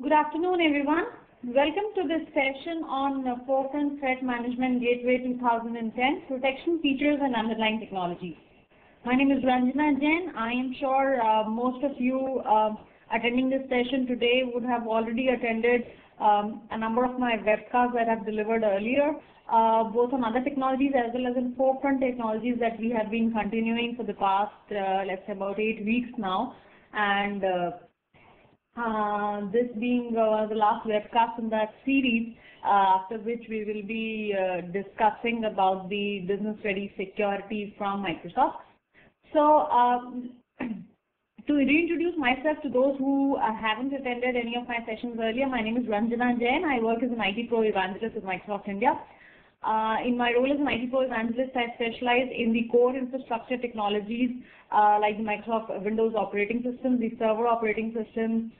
Good afternoon, everyone. Welcome to this session on Forefront Threat Management Gateway 2010, Protection Features and Underlying Technologies. My name is Ranjana Jain. I am sure most of you attending this session today would have already attended a number of my webcasts that I've delivered earlier, both on other technologies as well as in Forefront technologies that we have been continuing for the past, let's say, about 8 weeks now. And this being the last webcast in that series, after which we will be discussing about the business-ready security from Microsoft. So, to reintroduce myself to those who haven't attended any of my sessions earlier, my name is Ranjana Jain. I work as an IT Pro Evangelist with Microsoft India. In my role as an IT Pro Evangelist, I specialize in the core infrastructure technologies like the Microsoft Windows operating system, the server operating system,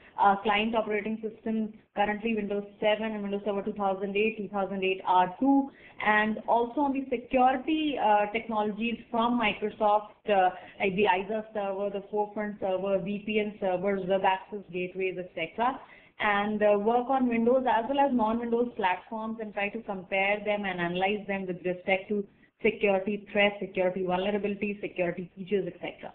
client operating system, currently Windows 7 and Windows Server 2008, 2008 R2, and also on the security technologies from Microsoft, like the ISA server, the Forefront server, VPN servers, web access gateways, etc. And work on Windows as well as non-Windows platforms and try to compare them and analyze them with respect to security threats, security vulnerabilities, security features, etc.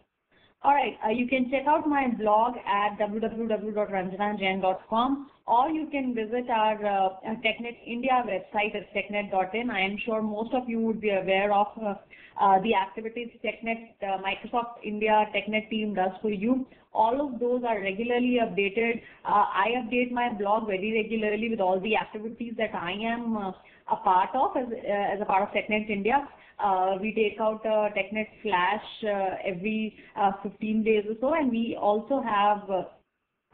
All right, you can check out my blog at www.ranjanajain.com, or you can visit our TechNet India website at technet.in. I am sure most of you would be aware of the activities TechNet, Microsoft India TechNet team does for you. All of those are regularly updated. I update my blog very regularly with all the activities that I am a part of as a part of TechNet India. We take out a TechNet Flash every 15 days or so, and we also have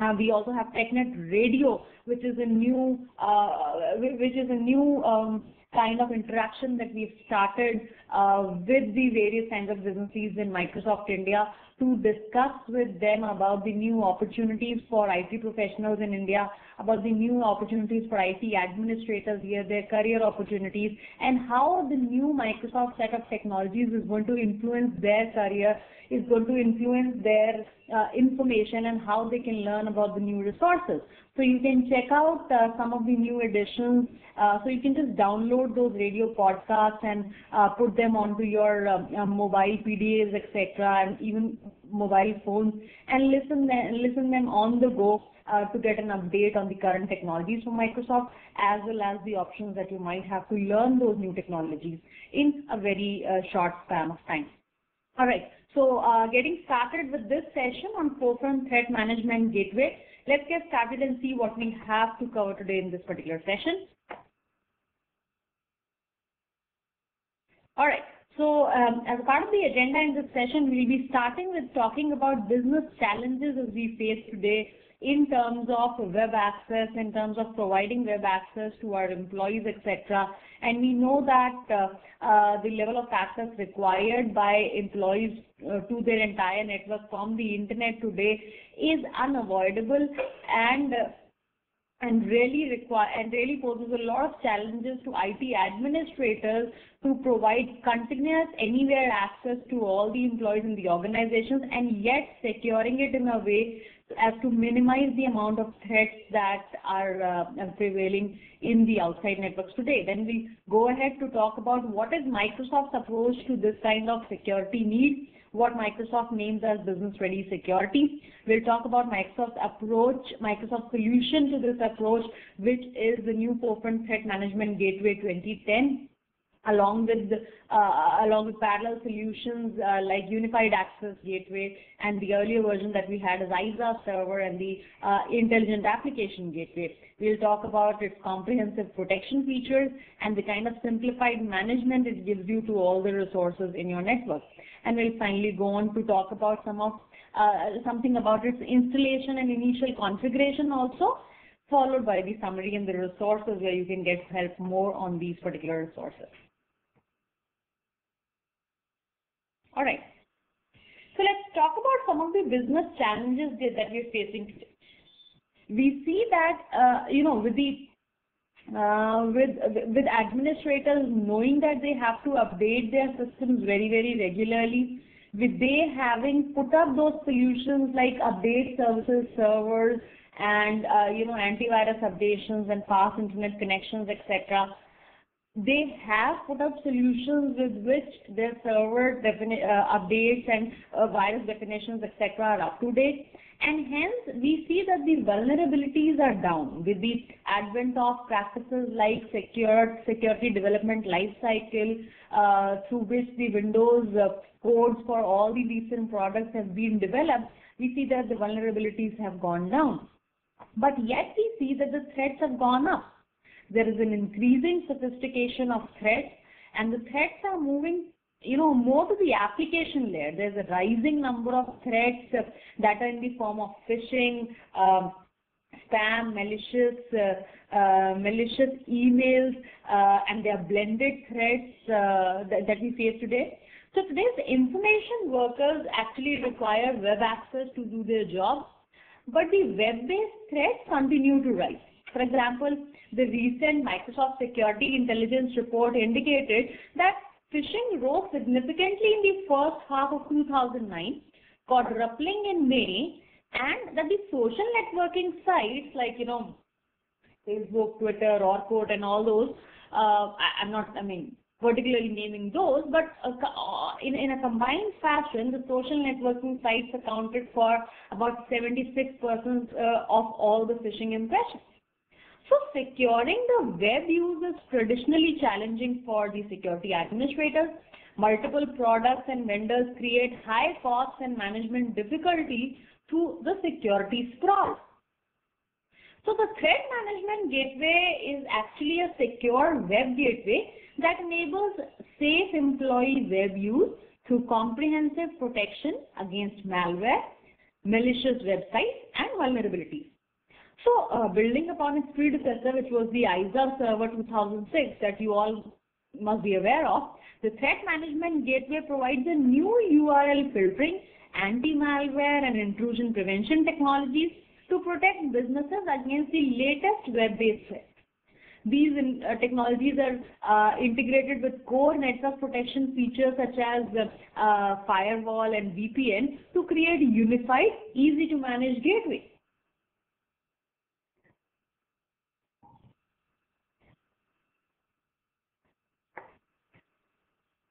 TechNet Radio, which is a new kind of interaction that we've started with the various kinds of businesses in Microsoft India to discuss with them about the new opportunities for IT professionals in India, about the new opportunities for IT administrators here, their career opportunities, and how the new Microsoft set of technologies is going to influence their career, is going to influence their information, and how they can learn about the new resources. So you can check out some of the new additions. So you can just download those radio podcasts and put them onto your mobile PDAs, etc., and even mobile phones, and listen them on the go to get an update on the current technologies from Microsoft, as well as the options that you might have to learn those new technologies in a very short span of time. All right, so getting started with this session on Forefront Threat Management Gateway, let's get started and see what we have to cover today in this particular session. All right, so as part of the agenda in this session, we'll be starting with talking about business challenges as we face today in terms of web access, in terms of providing web access to our employees, etc. And we know that the level of access required by employees to their entire network from the internet today is unavoidable and really poses a lot of challenges to IT administrators to provide continuous anywhere access to all the employees in the organizations, and yet securing it in a way as to minimize the amount of threats that are prevailing in the outside networks today. Then we go ahead to talk about what is Microsoft's approach to this kind of security need, what Microsoft names as business-ready security. We'll talk about Microsoft's approach, Microsoft's solution to this approach, which is the new Forefront Threat Management Gateway 2010. Along with parallel solutions like Unified Access Gateway and the earlier version that we had as ISA Server and the Intelligent Application Gateway. We'll talk about its comprehensive protection features and the kind of simplified management it gives you to all the resources in your network. And we'll finally go on to talk about something about its installation and initial configuration also, followed by the summary and the resources where you can get help more on these particular resources. All right, so let's talk about some of the business challenges that we're facing today. We see that with administrators knowing that they have to update their systems very, very regularly, with they having put up those solutions like update services, servers, and antivirus updations and fast internet connections, etc. They have put up solutions with which their server updates and virus definitions, etc. are up to date. And hence, we see that the vulnerabilities are down with the advent of practices like security development lifecycle, through which the Windows codes for all the recent products have been developed. We see that the vulnerabilities have gone down. But yet we see that the threats have gone up. There is an increasing sophistication of threats, and the threats are moving more to the application layer. There's a rising number of threats that are in the form of phishing, spam, malicious emails, and they are blended threats that we face today. So today's information workers actually require web access to do their job, but the web-based threats continue to rise. For example, the recent Microsoft Security Intelligence report indicated that phishing rose significantly in the first half of 2009, quadrupling in May, and that the social networking sites like Facebook, Twitter, Orkut, and all those, I'm not particularly naming those, but in a combined fashion, the social networking sites accounted for about 76% of all the phishing impressions. So securing the web use is traditionally challenging for the security administrators. Multiple products and vendors create high costs and management difficulty through the security sprawl. So the threat management gateway is actually a secure web gateway that enables safe employee web use through comprehensive protection against malware, malicious websites, and vulnerabilities. So, building upon its predecessor, which was the ISA Server 2006 that you all must be aware of, the Threat Management Gateway provides a new URL filtering, anti-malware, and intrusion prevention technologies to protect businesses against the latest web-based threats. These technologies are integrated with core network protection features such as firewall and VPN to create a unified, easy-to-manage gateway.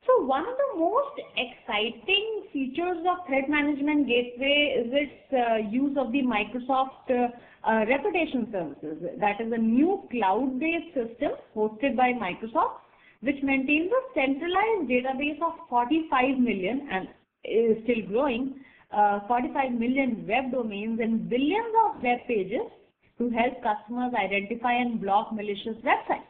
So one of the most exciting features of Threat Management Gateway is its use of the Microsoft Reputation Services. That is a new cloud-based system hosted by Microsoft, which maintains a centralized database of 45 million and is still growing, 45 million web domains and billions of web pages to help customers identify and block malicious websites.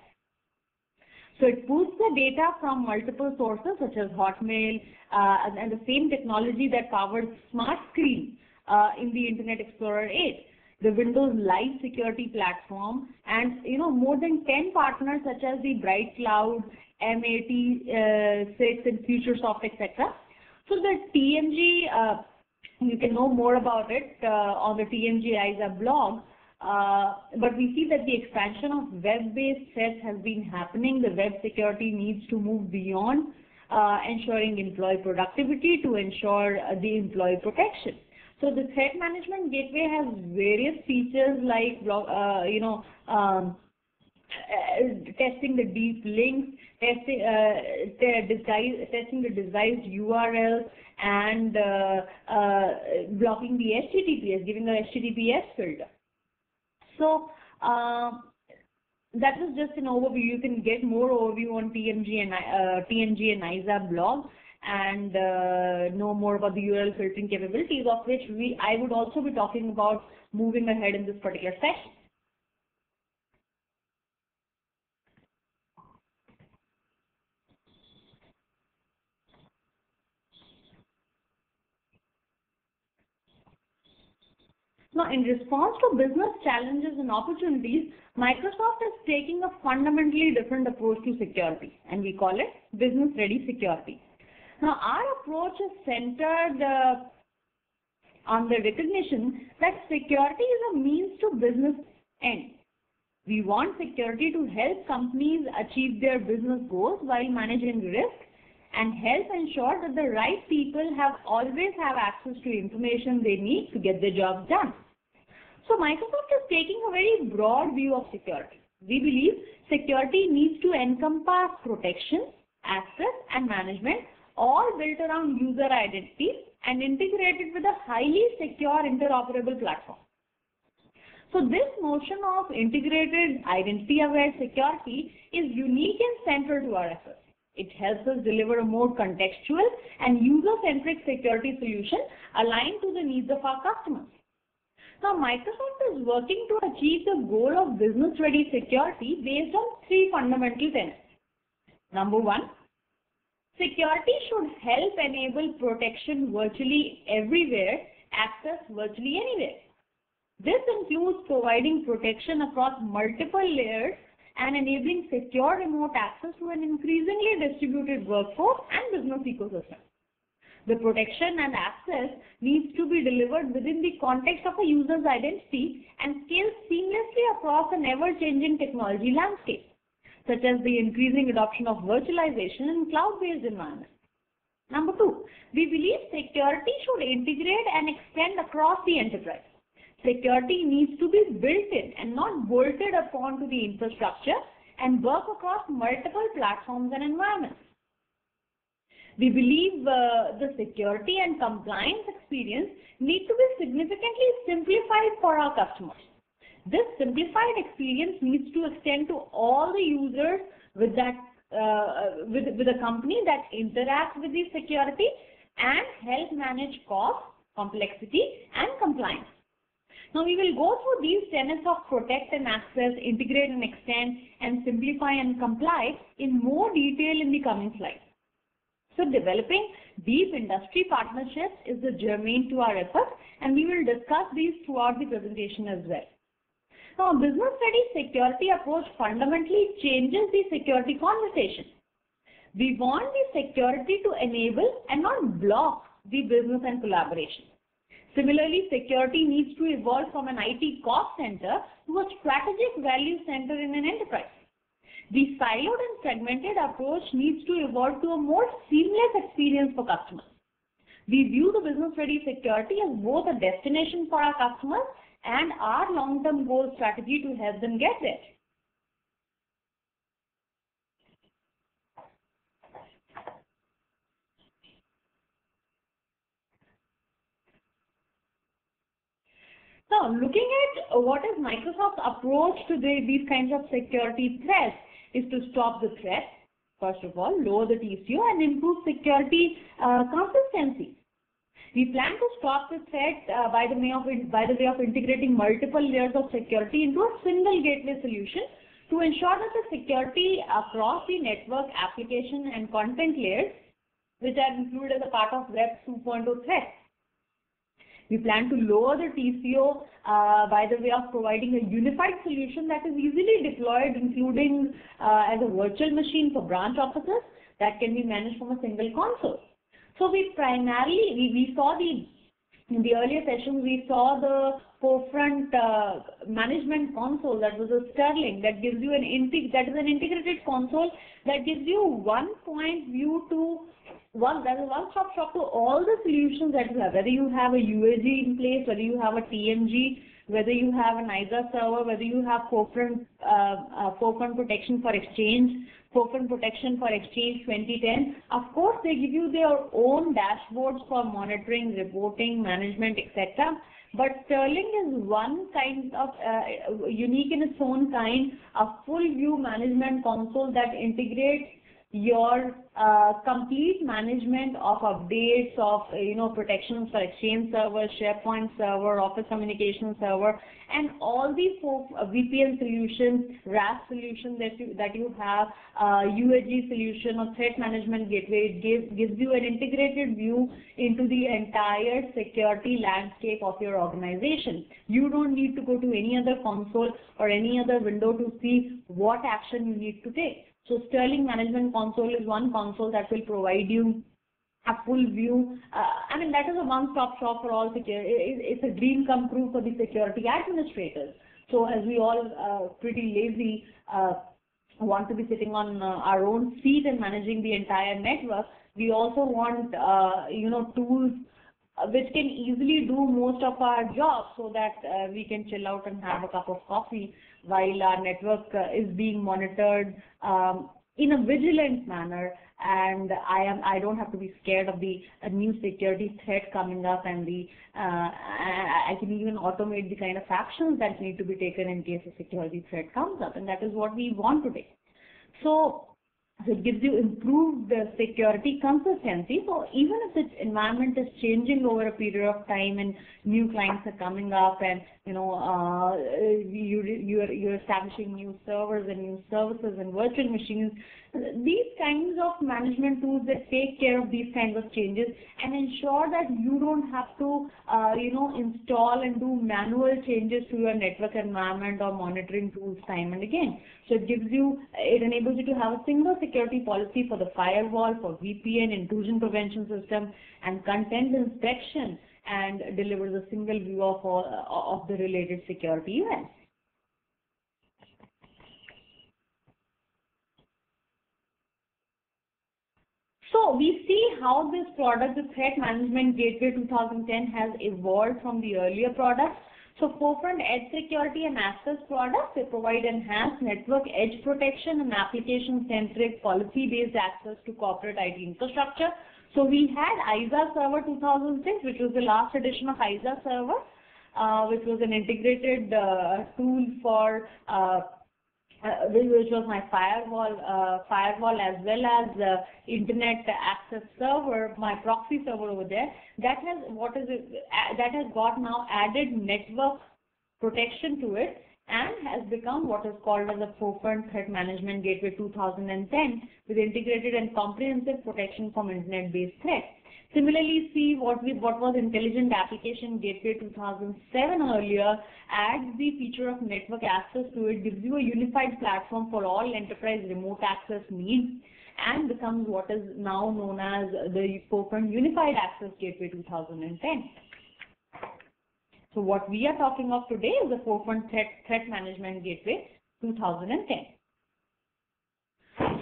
So it pulls the data from multiple sources such as Hotmail and the same technology that powered Smart Screen in the Internet Explorer 8, the Windows Live Security Platform, and more than 10 partners such as the Bright Cloud, MAT6, and Futuresoft, etc. So the TMG, you can know more about it on the TMG ISA blog. But we see that the expansion of web-based threats has been happening. The web security needs to move beyond ensuring employee productivity to ensure the employee protection. So the Threat Management Gateway has various features like testing the deep links, testing the disguised URLs, and blocking the HTTPS, giving the HTTPS filter. So that was just an overview. You can get more overview on TMG and ISA blog and know more about the URL filtering capabilities, of which I would also be talking about moving ahead in this particular session. Now, in response to business challenges and opportunities, Microsoft is taking a fundamentally different approach to security, and we call it business-ready security. Now, our approach is centered on the recognition that security is a means to business end. We want security to help companies achieve their business goals while managing risk and help ensure that the right people always have access to information they need to get their jobs done. So Microsoft is taking a very broad view of security. We believe security needs to encompass protection, access and management, all built around user identity and integrated with a highly secure interoperable platform. So this notion of integrated identity-aware security is unique and central to our efforts. It helps us deliver a more contextual and user-centric security solution aligned to the needs of our customers. Now, Microsoft is working to achieve the goal of business-ready security based on three fundamental tenets. Number one, security should help enable protection virtually everywhere, access virtually anywhere. This includes providing protection across multiple layers and enabling secure remote access to an increasingly distributed workforce and business ecosystem. The protection and access needs to be delivered within the context of a user's identity and scale seamlessly across an ever-changing technology landscape, such as the increasing adoption of virtualization in cloud-based environments. Number two, we believe security should integrate and extend across the enterprise. Security needs to be built in and not bolted upon to the infrastructure and work across multiple platforms and environments. We believe the security and compliance experience need to be significantly simplified for our customers. This simplified experience needs to extend to all the users with a company that interacts with the security and help manage cost, complexity, and compliance. Now we will go through these tenets of protect and access, integrate and extend, and simplify and comply in more detail in the coming slides. So developing deep industry partnerships is the germane to our efforts, and we will discuss these throughout the presentation as well. Now, a business-ready security approach fundamentally changes the security conversation. We want the security to enable and not block the business and collaboration. Similarly, security needs to evolve from an IT cost center to a strategic value center in an enterprise. The siloed and fragmented approach needs to evolve to a more seamless experience for customers. We view the business-ready security as both a destination for our customers and our long-term goal strategy to help them get there. Now, looking at what is Microsoft's approach to these kinds of security threats is to stop the threat, first of all, lower the TCO and improve security consistency. We plan to stop the threat by the way of integrating multiple layers of security into a single gateway solution to ensure that the security across the network, application and content layers, which are included as a part of Web 2.0 threat. We plan to lower the TCO by the way of providing a unified solution that is easily deployed, including as a virtual machine for branch offices that can be managed from a single console. So we saw in the earlier sessions, we saw the forefront management console that was a Sterling that gives you an integrated console that gives you one point view to that's a one-stop shop to all the solutions that you have, whether you have a UAG in place, whether you have a TMG, whether you have an ISA server, whether you have forefront protection for Exchange, forefront protection for Exchange 2010. Of course, they give you their own dashboards for monitoring, reporting, management, etc. But Sterling is one kind of unique in its own kind, a full view management console that integrates your complete management of updates of protections for Exchange server, SharePoint server, Office Communication server, and all the VPN solutions, RAS solution that you have, UAG solution or threat management gateway. It gives you an integrated view into the entire security landscape of your organization. You don't need to go to any other console or any other window to see what action you need to take. So Sterling Management Console is one console that will provide you a full view. That is a one-stop shop for all security. It's a dream come true for the security administrators. So as we all pretty lazy want to be sitting on our own seat and managing the entire network, we also want tools which can easily do most of our jobs so that we can chill out and have a cup of coffee while our network is being monitored in a vigilant manner, and I don't have to be scared of the new security threat coming up, and I can even automate the kind of actions that need to be taken in case a security threat comes up, and that is what we want today. So it gives you improved security consistency. So even if the environment is changing over a period of time and new clients are coming up, and you're establishing new servers and new services and virtual machines, these kinds of management tools that take care of these kinds of changes and ensure that you don't have to install and do manual changes to your network environment or monitoring tools time and again. So it enables you to have a single security policy for the firewall, for VPN, intrusion prevention system, and content inspection, and delivers a single view of the related security events. So we see how this product, the Threat Management Gateway 2010, has evolved from the earlier products. So Forefront Edge Security and Access products, they provide enhanced network edge protection and application-centric policy-based access to corporate IT infrastructure. So we had ISA Server 2006, which was the last edition of ISA Server, which was an integrated tool for which was my firewall as well as internet access server, my proxy server over there. That has got now added network protection to it and has become what is called as a Forefront Threat Management Gateway 2010 with integrated and comprehensive protection from internet-based threats. Similarly, see what was Intelligent Application Gateway 2007 earlier, adds the feature of network access to it, gives you a unified platform for all enterprise remote access needs, and becomes what is now known as the Forefront Unified Access Gateway 2010. So what we are talking of today is the Forefront Threat Management Gateway 2010.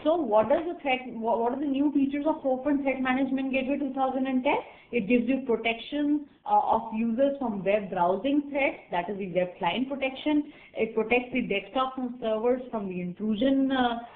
So what are the new features of Forefront Threat Management Gateway 2010? It gives you protection of users from web browsing threats, that is the web client protection. It protects the desktops and servers from the intrusion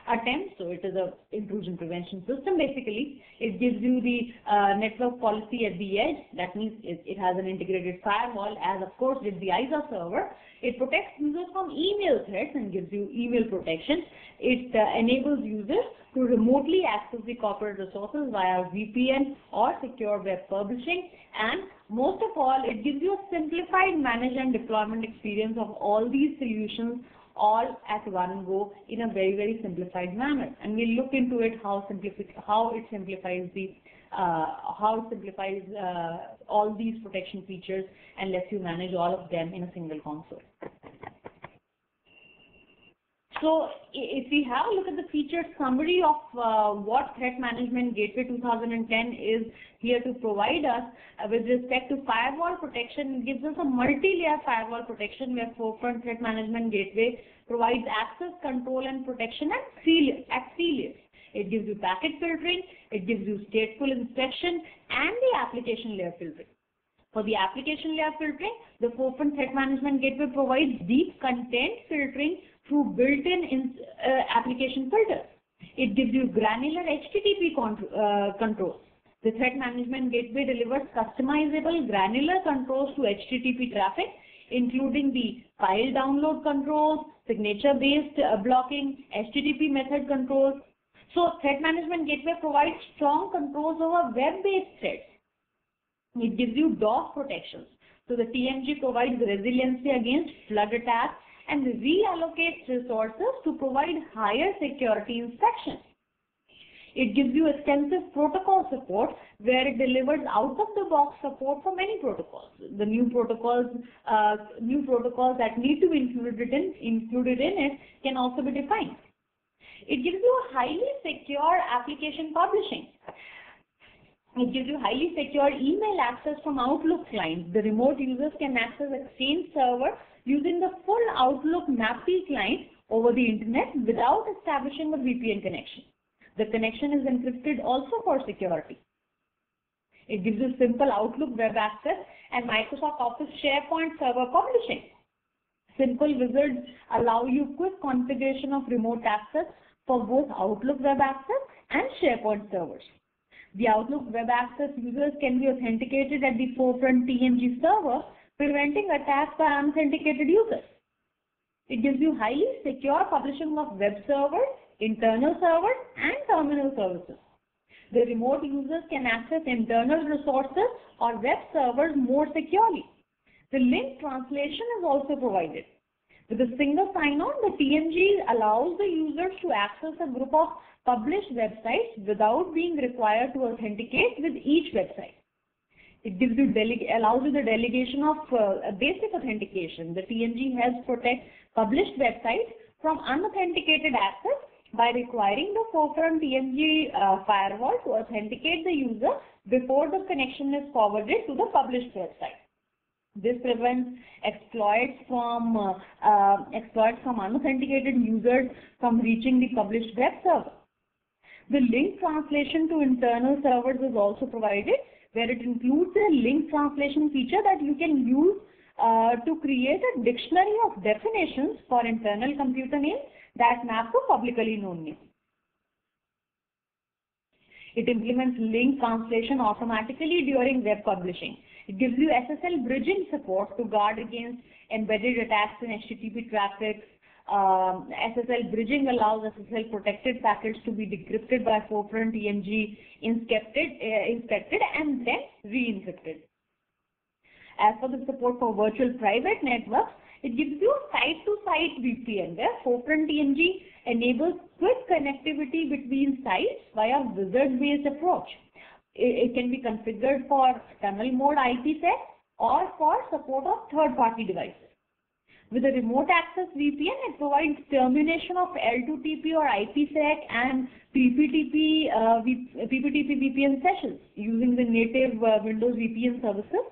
attempts, so it is an intrusion prevention system basically. It gives you the network policy at the edge, that means it has an integrated firewall, as of course did the ISA server. It protects users from email threats and gives you email protection. It enables users to remotely access the corporate resources via VPN or secure web publishing, and most of all, it gives you a simplified manage and deployment experience of all these solutions all at one go in a very, very simplified manner. And we'll look into it how it simplifies all these protection features and lets you manage all of them in a single console. So if we have a look at the feature summary of what Threat Management Gateway 2010 is here to provide us with respect to firewall protection, it gives us a multi-layer firewall protection where Forefront Threat Management Gateway provides access, control, and protection at three layers. It gives you packet filtering, it gives you stateful inspection, and the application layer filtering. For the application layer filtering, the Forefront Threat Management Gateway provides deep content filtering through built-in application filters. It gives you granular HTTP controls. The Threat Management Gateway delivers customizable granular controls to HTTP traffic, including the file download controls, signature-based blocking, HTTP method controls. So Threat Management Gateway provides strong controls over web-based threats. It gives you DOS protections. So the TMG provides resiliency against flood attacks and reallocates resources to provide higher security inspection. It gives you extensive protocol support where it delivers out-of-the-box support for many protocols. The new protocols that need to be included in it can also be defined. It gives you a highly secure application publishing. It gives you highly secure email access from Outlook clients. The remote users can access Exchange server using the full Outlook MAPI client over the internet without establishing a VPN connection. The connection is encrypted also for security. It gives you simple Outlook web access and Microsoft Office SharePoint server publishing. Simple wizards allow you quick configuration of remote access for both Outlook web access and SharePoint servers. The Outlook web access users can be authenticated at the forefront TMG server, preventing attacks by unauthenticated users. It gives you highly secure publishing of web servers, internal servers, and terminal services. The remote users can access internal resources or web servers more securely. The link translation is also provided. With a single sign-on, the TMG allows the users to access a group of published websites without being required to authenticate with each website. It gives you allows you the delegation of basic authentication. The TMG helps protect published websites from unauthenticated access by requiring the forefront TMG firewall to authenticate the user before the connection is forwarded to the published website. This prevents exploits from unauthenticated users from reaching the published web server. The link translation to internal servers is also provided, where it includes a link translation feature that you can use to create a dictionary of definitions for internal computer names that map to publicly known names. It implements link translation automatically during web publishing. It gives you SSL bridging support to guard against embedded attacks in HTTP traffic. SSL bridging allows SSL protected packets to be decrypted by forefront TMG, inspected and then re-encrypted. As for the support for virtual private networks, it gives you a site-to-site VPN where forefront TMG enables quick connectivity between sites via wizard-based approach. It can be configured for tunnel mode IPsec or for support of third-party devices. With a remote access VPN, it provides termination of L2TP or IPsec and PPTP VPN sessions using the native Windows VPN services.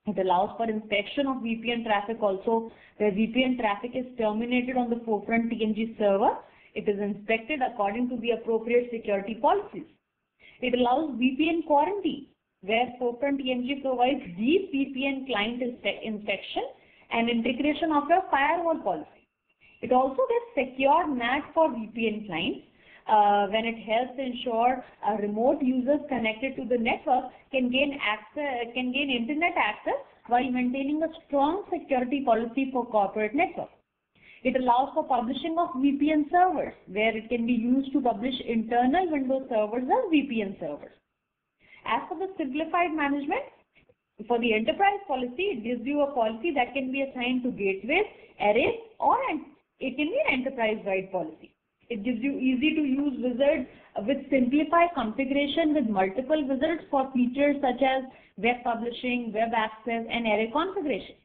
It allows for inspection of VPN traffic also, where VPN traffic is terminated on the forefront TMG server. It is inspected according to the appropriate security policies. It allows VPN quarantine, where forefront TMG provides deep VPN client inspection and integration of your firewall policy. It also gives secure NAT for VPN clients when it helps ensure remote users connected to the network can gain internet access while maintaining a strong security policy for corporate networks. It allows for publishing of VPN servers, where it can be used to publish internal Windows servers as VPN servers. As for the simplified management, for the enterprise policy, it gives you a policy that can be assigned to gateways, arrays, or it can be an enterprise-wide policy. It gives you easy-to-use wizards with simplified configuration with multiple wizards for features such as web publishing, web access, and array configuration.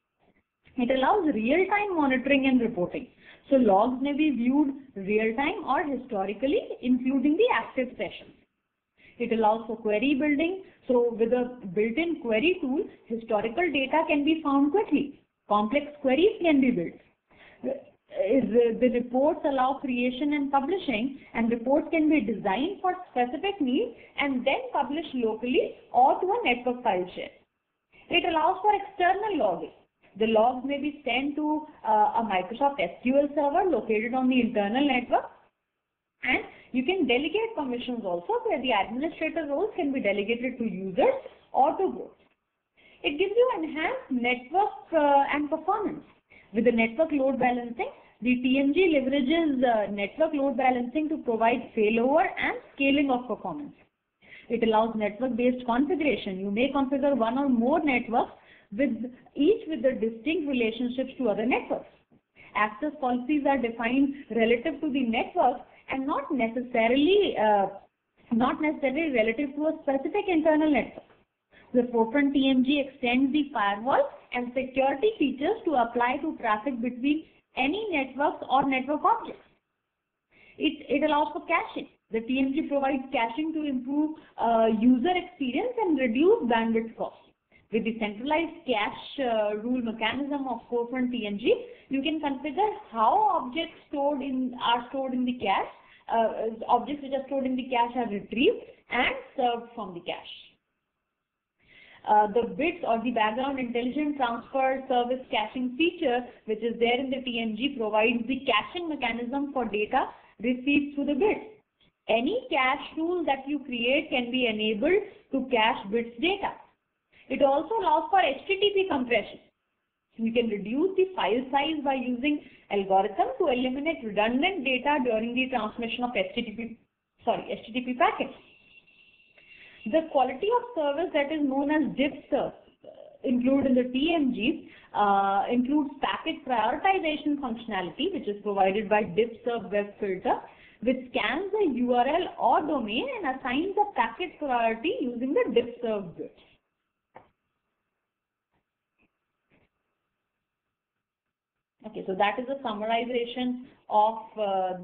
It allows real-time monitoring and reporting. So logs may be viewed real-time or historically, including the active sessions. It allows for query building. So with a built-in query tool, historical data can be found quickly. Complex queries can be built. The reports allow creation and publishing, and reports can be designed for specific needs and then published locally or to a network file share. It allows for external logging. The logs may be sent to a Microsoft SQL server located on the internal network, and you can delegate permissions also, where the administrator roles can be delegated to users or to groups. It gives you enhanced network and performance. With the network load balancing, the TMG leverages network load balancing to provide failover and scaling of performance. It allows network-based configuration. You may configure one or more networks, each with the distinct relationships to other networks. Access policies are defined relative to the network and not necessarily relative to a specific internal network. The forefront TMG extends the firewall and security features to apply to traffic between any networks or network objects. It allows for caching. The TMG provides caching to improve user experience and reduce bandwidth costs. With the centralized cache rule mechanism of forefront TMG, you can configure how objects are stored in the cache. Objects which are stored in the cache are retrieved and served from the cache. the bits or the background intelligent transfer service caching feature, which is there in the TMG, provides the caching mechanism for data received through the bits. Any cache tool that you create can be enabled to cache bits data. It also allows for HTTP compression. We can reduce the file size by using algorithm to eliminate redundant data during the transmission of HTTP packets. The quality of service that is known as DIPServe included in the TMG includes packet prioritization functionality, which is provided by DIPServe web filter, which scans the URL or domain and assigns a packet priority using the DIPServe bits. Okay, so that is a summarization of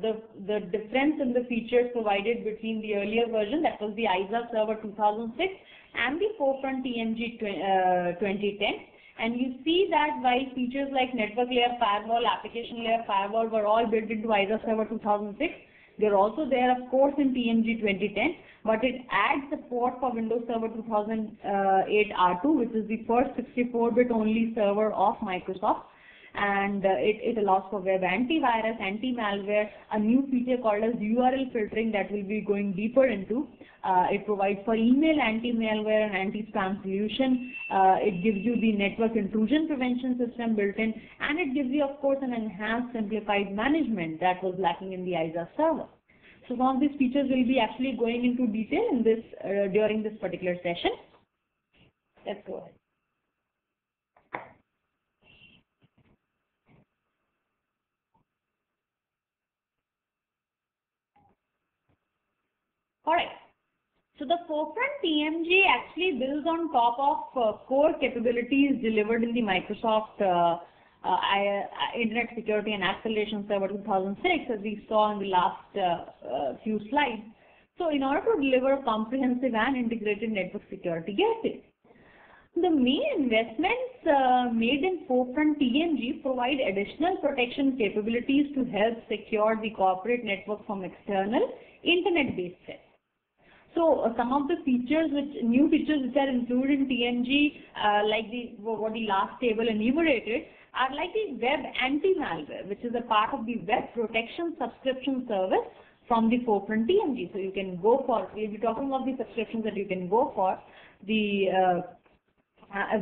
the difference in the features provided between the earlier version, that was the ISA Server 2006, and the Forefront TMG 2010. And you see that while features like network layer firewall, application layer firewall were all built into ISA Server 2006, they're also there, of course, in TMG 2010, but it adds support for Windows Server 2008 R2, which is the first 64-bit only server of Microsoft. And it allows for web antivirus, anti-malware, a new feature called as URL filtering that we'll be going deeper into. It provides for email anti-malware and anti-spam solution. It gives you the network intrusion prevention system built in, and it gives you, of course, an enhanced simplified management that was lacking in the ISA server. So some of these features will be actually going into detail in this during this particular session. Let's go ahead. Alright, so the Forefront TMG actually builds on top of core capabilities delivered in the Microsoft Internet Security and Acceleration Server 2006, as we saw in the last few slides. So in order to deliver a comprehensive and integrated network security gateway, the main investments made in Forefront TMG provide additional protection capabilities to help secure the corporate network from external internet-based threats. So some of the features, new features which are included in TMG, like what the last table enumerated, are like the web anti-malware, which is a part of the web protection subscription service from the Forefront TMG. So you can go for, we'll be talking about the subscriptions that you can go for, the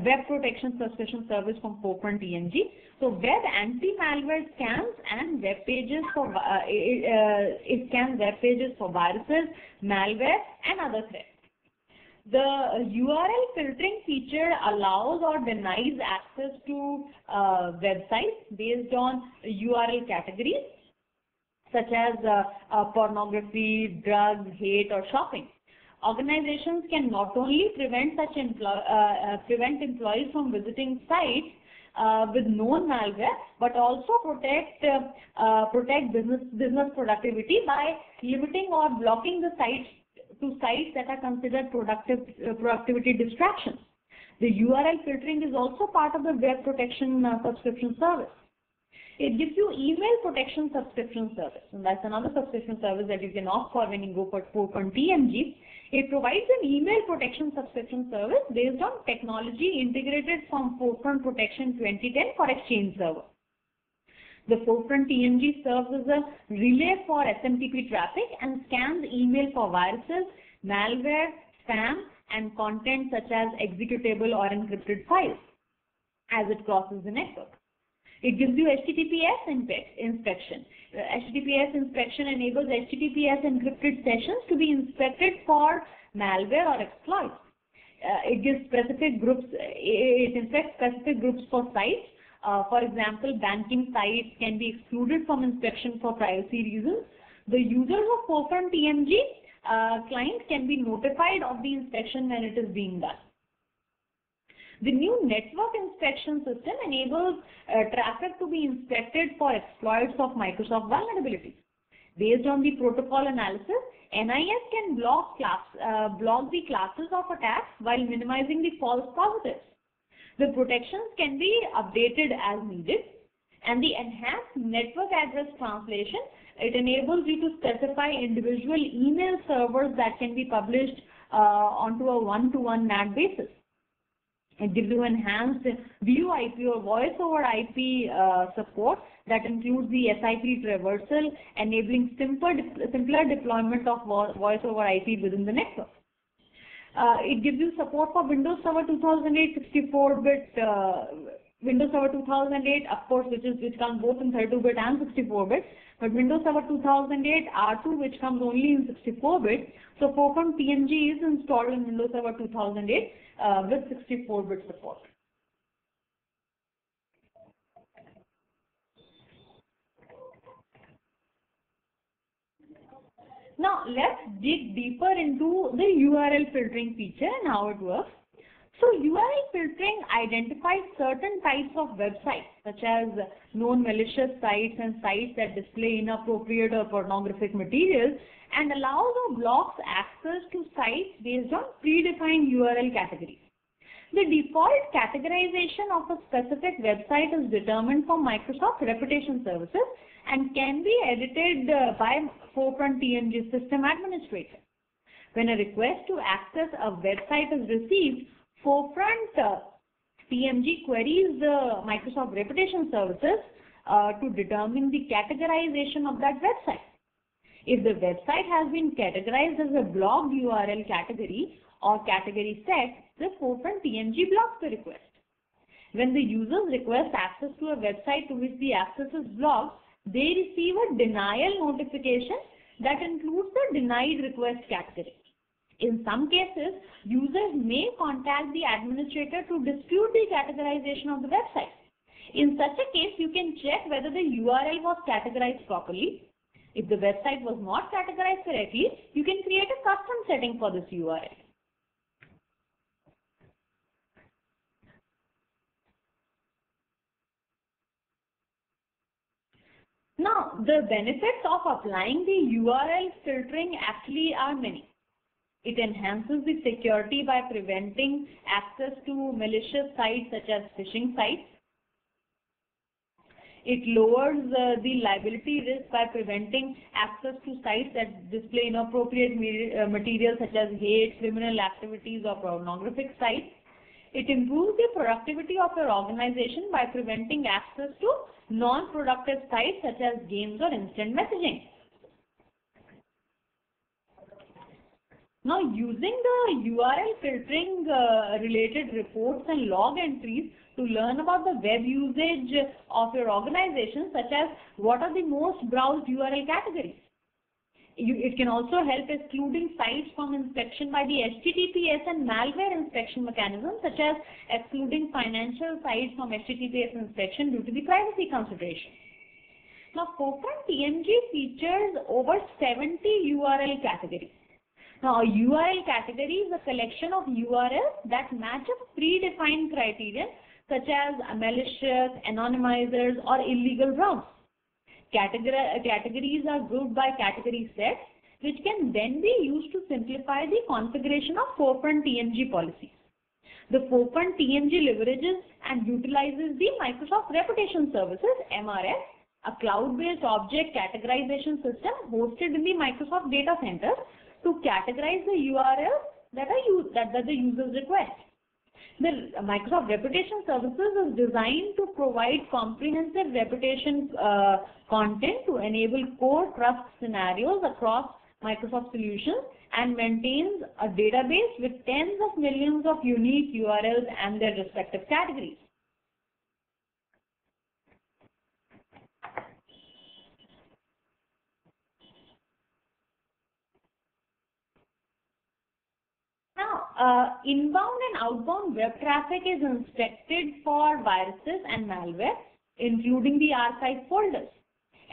web protection subscription service from Forefront TMG. So web anti-malware scans and web pages for it scans web pages for viruses, malware, and other threats. The URL filtering feature allows or denies access to websites based on URL categories such as pornography, drugs, hate, or shopping. Organizations can not only prevent employees from visiting sites with known malware, but also protect business productivity by limiting or blocking the sites to sites that are considered productivity distractions. The URL filtering is also part of the web protection subscription service. It gives you email protection subscription service, and that's another subscription service that you can opt for when you go for Forefront TMG. It provides an email protection subscription service based on technology integrated from Forefront Protection 2010 for Exchange Server. The Forefront TMG serves as a relay for SMTP traffic and scans email for viruses, malware, spam, and content such as executable or encrypted files as it crosses the network. It gives you HTTPS inspection. HTTPS inspection enables HTTPS encrypted sessions to be inspected for malware or exploits. It gives specific groups, it inspects specific groups for sites. For example, banking sites can be excluded from inspection for privacy reasons. The users of Forefront TMG client can be notified of the inspection when it is being done. The new network inspection system enables traffic to be inspected for exploits of Microsoft vulnerabilities. Based on the protocol analysis, NIS can block the classes of attacks while minimizing the false positives. The protections can be updated as needed, and the enhanced network address translation, it enables you to specify individual email servers that can be published onto a one-to-one NAT basis. It gives you enhanced view IP or voice over IP support that includes the SIP traversal, enabling simpler deployment of voice over IP within the network. It gives you support for Windows Server 2008 64-bit, Windows Server 2008, of course, which comes both in 32-bit and 64-bit, but Windows Server 2008 R2, which comes only in 64-bit. So Forefront TMG is installed in Windows Server 2008 with 64-bit support. Now let's dig deeper into the URL filtering feature and how it works. So URL filtering identifies certain types of websites such as known malicious sites and sites that display inappropriate or pornographic materials, and allows or blocks access to sites based on predefined URL categories. The default categorization of a specific website is determined from Microsoft Reputation Services and can be edited by Forefront TMG system administrator. When a request to access a website is received, Forefront TMG queries the Microsoft Reputation Services to determine the categorization of that website. If the website has been categorized as a blocked URL category or category set, the Forefront TMG blocks the request. When the users request access to a website to which the access is blocked, they receive a denial notification that includes the denied request category. In some cases, users may contact the administrator to dispute the categorization of the website. In such a case, you can check whether the URL was categorized properly. If the website was not categorized correctly, you can create a custom setting for this URL. Now, the benefits of applying the URL filtering actually are many. It enhances the security by preventing access to malicious sites such as phishing sites. It lowers the liability risk by preventing access to sites that display inappropriate material such as hate, criminal activities, or pornographic sites. It improves the productivity of your organization by preventing access to non-productive sites such as games or instant messaging. Now, using the URL filtering related reports and log entries to learn about the web usage of your organization, such as what are the most browsed URL categories. It can also help excluding sites from inspection by the HTTPS and malware inspection mechanisms, such as excluding financial sites from HTTPS inspection due to the privacy consideration. Now, Forefront TMG features over 70 URL categories. Now, a URL category is a collection of URLs that match a predefined criterion such as malicious, anonymizers, or illegal browse. Categories are grouped by category sets, which can then be used to simplify the configuration of Forefront TMG policies. The Forefront TMG leverages and utilizes the Microsoft Reputation Services, MRS, a cloud-based object categorization system hosted in the Microsoft data center to categorize the URLs that the users request. The Microsoft Reputation Services is designed to provide comprehensive reputation content to enable core trust scenarios across Microsoft solutions and maintains a database with tens of millions of unique URLs and their respective categories. Now, inbound and outbound web traffic is inspected for viruses and malware, including the archive folders.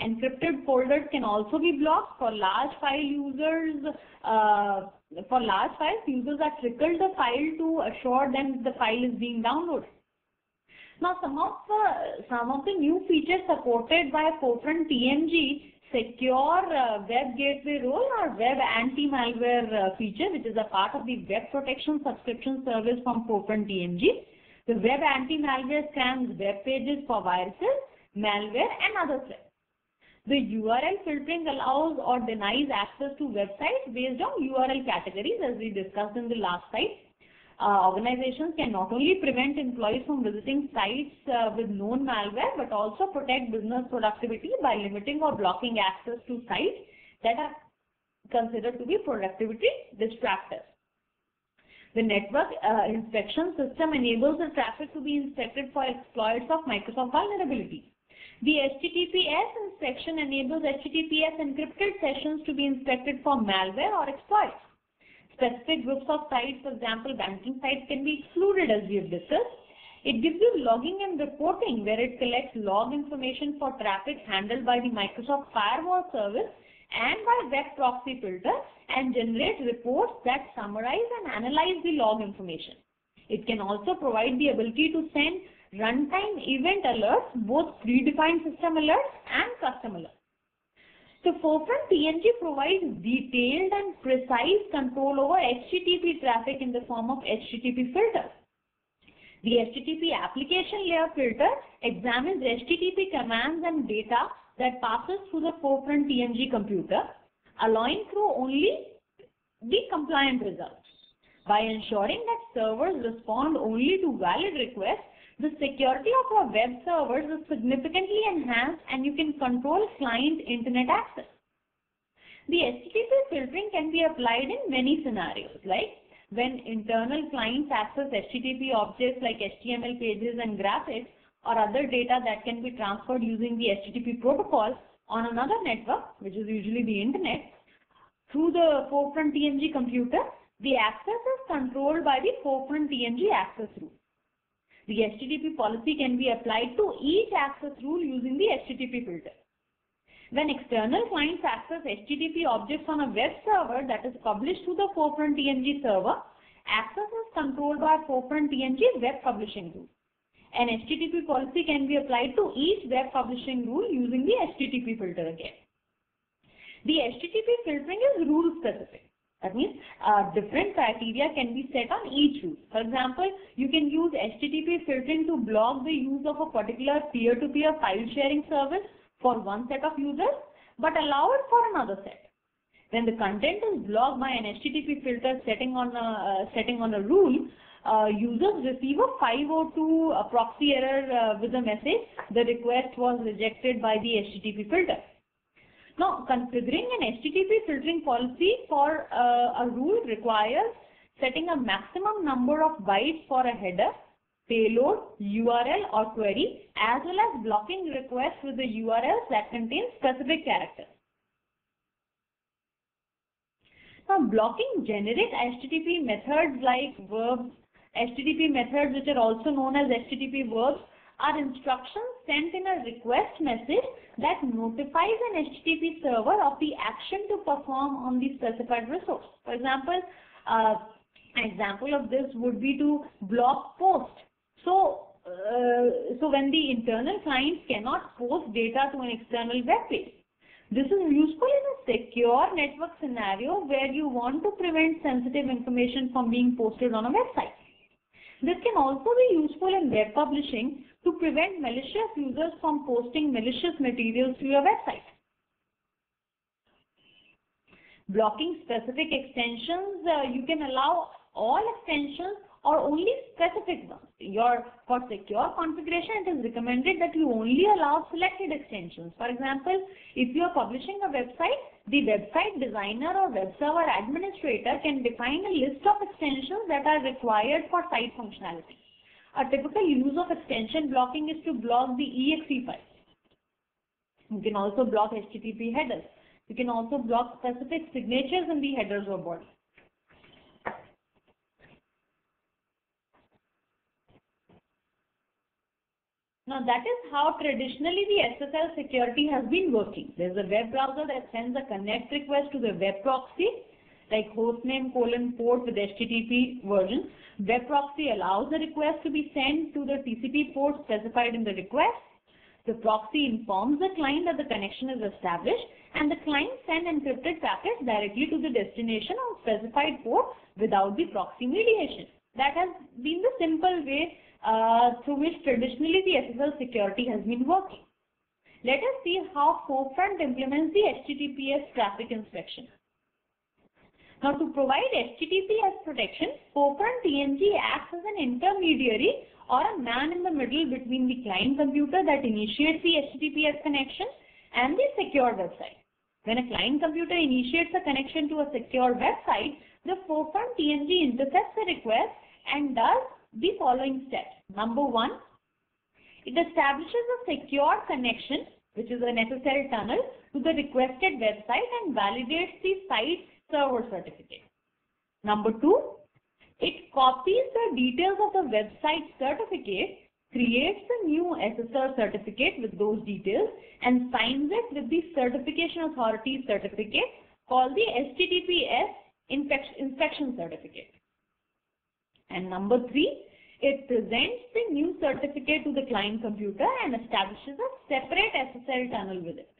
Encrypted folders can also be blocked for large file users. For large files, users are trickled the file to assure them the file is being downloaded. Now, some of the new features supported by Forefront TMG secure web gateway role or web anti-malware feature, which is a part of the web protection subscription service from Forefront TMG. The web anti-malware scans web pages for viruses, malware, and other threats. The URL filtering allows or denies access to websites based on URL categories, as we discussed in the last slide. Organizations can not only prevent employees from visiting sites with known malware, but also protect business productivity by limiting or blocking access to sites that are considered to be productivity distractors. The network inspection system enables the traffic to be inspected for exploits of Microsoft vulnerabilities. The HTTPS inspection enables HTTPS encrypted sessions to be inspected for malware or exploits. Specific groups of sites, for example, banking sites, can be excluded, as we have discussed. It gives you logging and reporting, where it collects log information for traffic handled by the Microsoft Firewall service and by web proxy filter, and generate reports that summarize and analyze the log information. It can also provide the ability to send runtime event alerts, both predefined system alerts and custom alerts. The Forefront TNG provides detailed and precise control over HTTP traffic in the form of HTTP filters. The HTTP application layer filter examines HTTP commands and data that passes through the Forefront TNG computer, allowing through only the compliant results. By ensuring that servers respond only to valid requests, the security of your web servers is significantly enhanced, and you can control client internet access. The HTTP filtering can be applied in many scenarios, like when internal clients access HTTP objects like HTML pages and graphics or other data that can be transferred using the HTTP protocol on another network, which is usually the internet, through the Forefront TNG computer. The access is controlled by the Forefront TNG access rule. The HTTP policy can be applied to each access rule using the HTTP filter. When external clients access HTTP objects on a web server that is published to the Forefront TNG server, access is controlled by Forefront TNG web publishing rule. An HTTP policy can be applied to each web publishing rule using the HTTP filter again. The HTTP filtering is rule specific. That means different criteria can be set on each rule. For example, you can use HTTP filtering to block the use of a particular peer-to-peer file sharing service for one set of users, but allow it for another set. When the content is blocked by an HTTP filter setting on a rule, users receive a 502 proxy error with a message: the request was rejected by the HTTP filter. Now, configuring an HTTP filtering policy for a rule requires setting a maximum number of bytes for a header, payload, URL or query, as well as blocking requests with the URLs that contain specific characters. Now, blocking generic HTTP methods like verbs, HTTP methods which are also known as HTTP verbs, are instructions sent in a request message that notifies an HTTP server of the action to perform on the specified resource. For example, an example of this would be to block post. So when the internal client cannot post data to an external web page. This is useful in a secure network scenario where you want to prevent sensitive information from being posted on a website. This can also be useful in web publishing to prevent malicious users from posting malicious materials to your website. Blocking specific extensions, you can allow all extensions or only specific ones. For secure configuration, it is recommended that you only allow selected extensions. For example, if you are publishing a website, the website designer or web server administrator can define a list of extensions that are required for site functionality. A typical use of extension blocking is to block the exe files. You can also block HTTP headers. You can also block specific signatures in the headers or body. Now that is how traditionally the SSL security has been working. There is a web browser that sends a connect request to the web proxy, like hostname : port with HTTP version. Web proxy allows the request to be sent to the TCP port specified in the request. The proxy informs the client that the connection is established, and the client sends encrypted packets directly to the destination on specified port without the proxy mediation. That has been the simple way through which traditionally the SSL security has been working. Let us see how Forefront implements the HTTPS traffic inspection. Now, to provide HTTPS protection, forefront TNG acts as an intermediary or a man in the middle between the client computer that initiates the HTTPS connection and the secure website. When a client computer initiates a connection to a secure website, the forefront TNG intercepts the request and does the following steps. Number one, it establishes a secure connection, which is a necessary tunnel, to the requested website and validates the site server certificate. Number two, it copies the details of the website certificate, creates a new SSL certificate with those details, and signs it with the certification authority certificate called the HTTPS inspection certificate. And number three, it presents the new certificate to the client computer and establishes a separate SSL tunnel with it.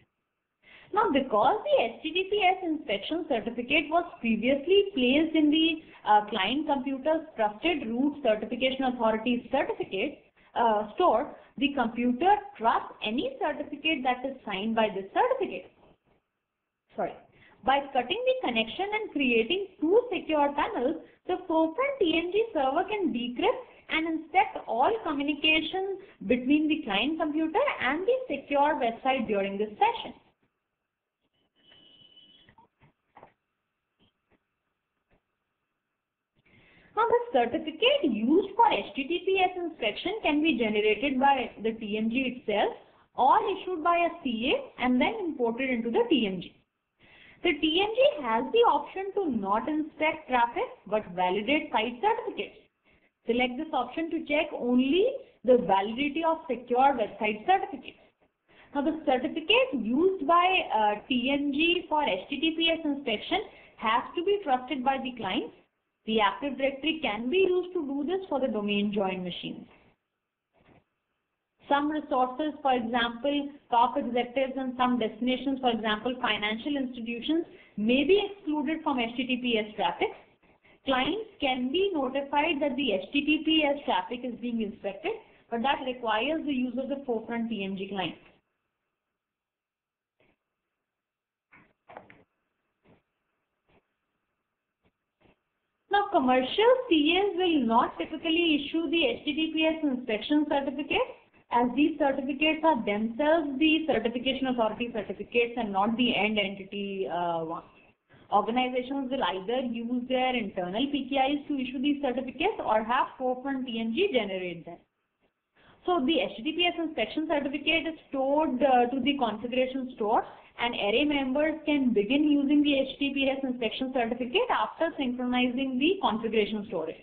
Now, because the HTTPS inspection certificate was previously placed in the client computer's trusted root certification authority certificate store, the computer trusts any certificate that is signed by this certificate. By cutting the connection and creating two secure tunnels, the forefront TNG server can decrypt and inspect all communication between the client computer and the secure website during this session. Now, the certificate used for HTTPS inspection can be generated by the TNG itself or issued by a CA and then imported into the TNG. The TNG has the option to not inspect traffic but validate site certificates. Select this option to check only the validity of secure website certificates. Now, the certificate used by TNG for HTTPS inspection has to be trusted by the client. The Active Directory can be used to do this for the domain joined machines. Some resources, for example, top executives and some destinations, for example, financial institutions, may be excluded from HTTPS traffic. Clients can be notified that the HTTPS traffic is being inspected, but that requires the use of the forefront TNG client. Now, commercial CAs will not typically issue the HTTPS inspection certificate, as these certificates are themselves the certification authority certificates and not the end entity ones. Organizations will either use their internal PKIs to issue these certificates or have forefront TNG generate them. So the HTTPS inspection certificate is stored to the configuration store, and array members can begin using the HTTPS inspection certificate after synchronizing the configuration storage.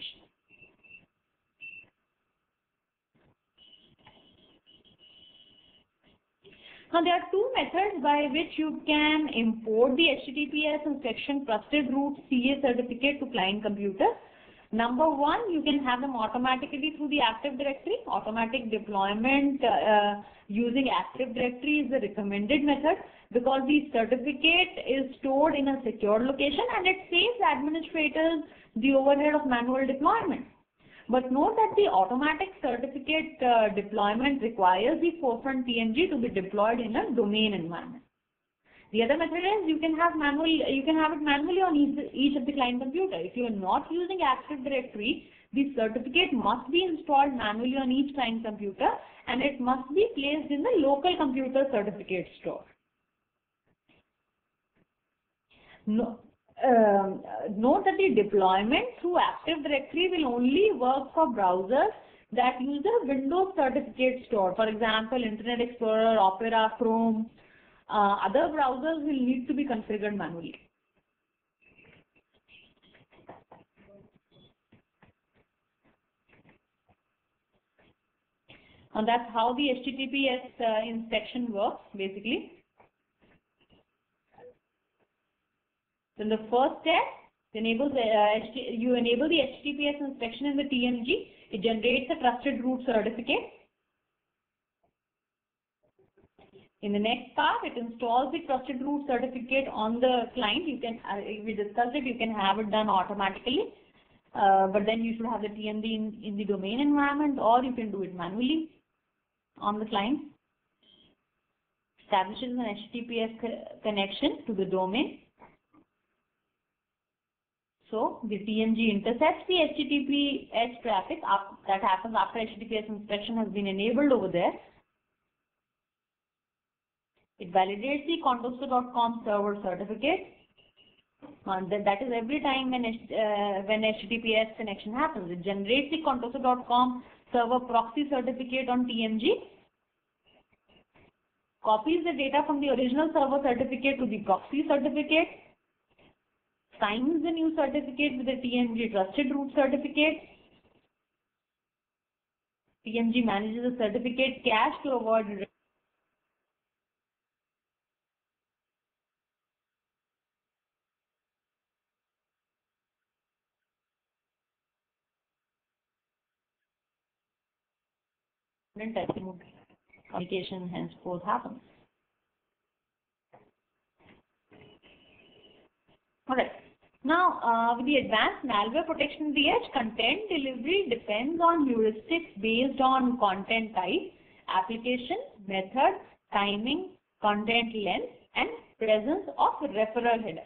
Now, there are two methods by which you can import the HTTPS inspection trusted root CA certificate to client computer. Number one, you can have them automatically through the Active Directory. Automatic deployment using Active Directory is the recommended method because the certificate is stored in a secure location and it saves administrators the overhead of manual deployment. But note that the automatic certificate deployment requires the forefront TNG to be deployed in a domain environment. The other method is you can have it manually on each of the client computer. If you are not using Active Directory, the certificate must be installed manually on each client computer and it must be placed in the local computer certificate store. Note that the deployment through Active Directory will only work for browsers that use the Windows certificate store. For example, Internet Explorer, Opera, Chrome. Other browsers will need to be configured manually. And that's how the HTTPS inspection works basically. So in the first step, you enable the HTTPS inspection in the TNG. It generates a trusted root certificate. In the next part, it installs the trusted root certificate on the client. You can, we discussed it, you can have it done automatically, but then you should have the TNG in the domain environment, or you can do it manually on the client. Establishes an HTTPS connection to the domain. So the TMG intercepts the HTTPS traffic that happens after HTTPS inspection has been enabled over there. It validates the contoso.com server certificate. That is every time when HTTPS connection happens. It generates the contoso.com server proxy certificate on TMG, copies the data from the original server certificate to the proxy certificate, signs the new certificate with the TMG trusted root certificate. TMG manages the certificate cache to avoid communication henceforth happens. Alright. Now, with the advanced malware protection at the edge, content delivery depends on heuristics based on content type, application, method, timing, content length, and presence of referral header.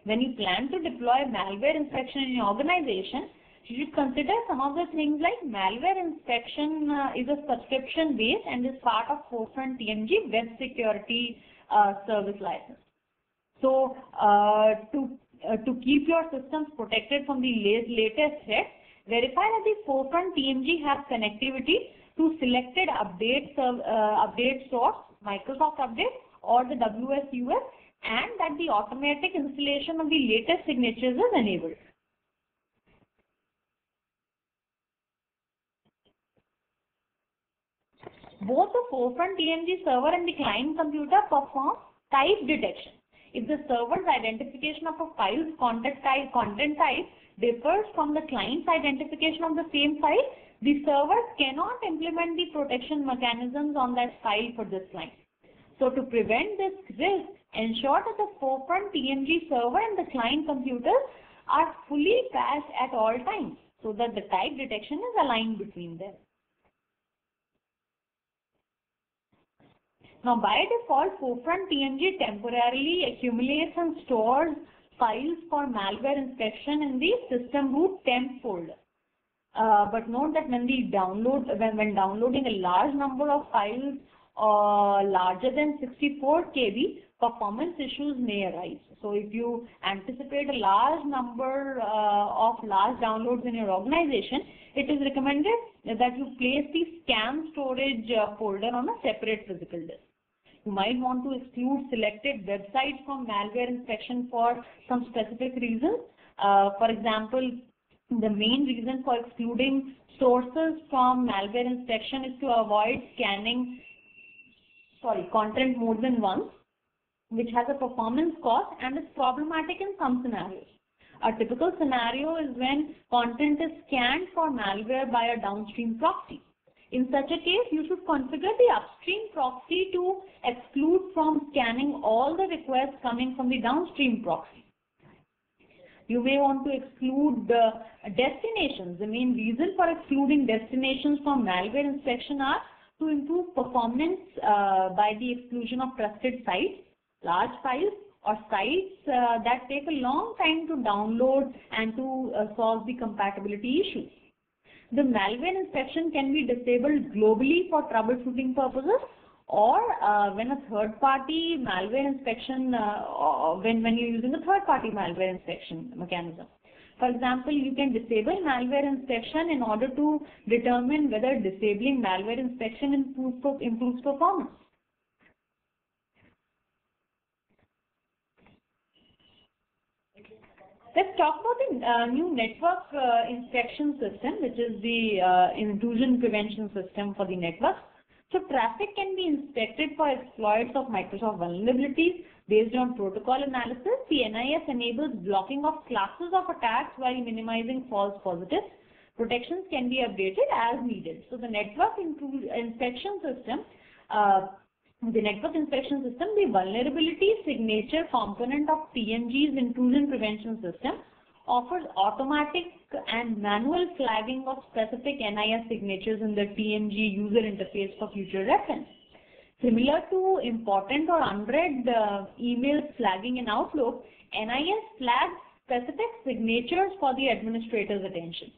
When you plan to deploy malware inspection in your organization, you should consider some of the things like malware inspection is a subscription base and is part of Forefront TMG web security service license. So to keep your systems protected from the latest threats, verify that the Forefront TMG has connectivity to selected update source, Microsoft Update or the WSUS, and that the automatic installation of the latest signatures is enabled. Both the Forefront TMG server and the client computer perform type detection. If the server's identification of a file's content type differs from the client's identification of the same file, the server cannot implement the protection mechanisms on that file for this client. So to prevent this risk, ensure that the Forefront TMG server and the client computers are fully patched at all times so that the type detection is aligned between them. Now, by default, Forefront TMG temporarily accumulates and stores files for malware inspection in the system root temp folder. But note that when downloading a large number of files larger than 64 KB, performance issues may arise. So if you anticipate a large number of large downloads in your organization, it is recommended that you place the scan storage folder on a separate physical disk. You might want to exclude selected websites from malware inspection for some specific reasons. For example, the main reason for excluding sources from malware inspection is to avoid scanning content more than once, which has a performance cost and is problematic in some scenarios. A typical scenario is when content is scanned for malware by a downstream proxy. In such a case, you should configure the upstream proxy to exclude from scanning all the requests coming from the downstream proxy. You may want to exclude destinations. The main reason for excluding destinations from malware inspection are to improve performance by the exclusion of trusted sites, large files, or sites that take a long time to download and to solve the compatibility issues. The malware inspection can be disabled globally for troubleshooting purposes, or when a third-party malware inspection, when you're using a third-party malware inspection mechanism. For example, you can disable malware inspection in order to determine whether disabling malware inspection improves performance. Let's talk about the new network inspection system, which is the intrusion prevention system for the network. So traffic can be inspected for exploits of Microsoft vulnerabilities based on protocol analysis. The NIS enables blocking of classes of attacks while minimizing false positives. Protections can be updated as needed. So the network inspection system, the vulnerability signature component of TMG's intrusion prevention system offers automatic and manual flagging of specific NIS signatures in the TMG user interface for future reference. Similar to important or unread emails flagging in Outlook, NIS flags specific signatures for the administrator's attention.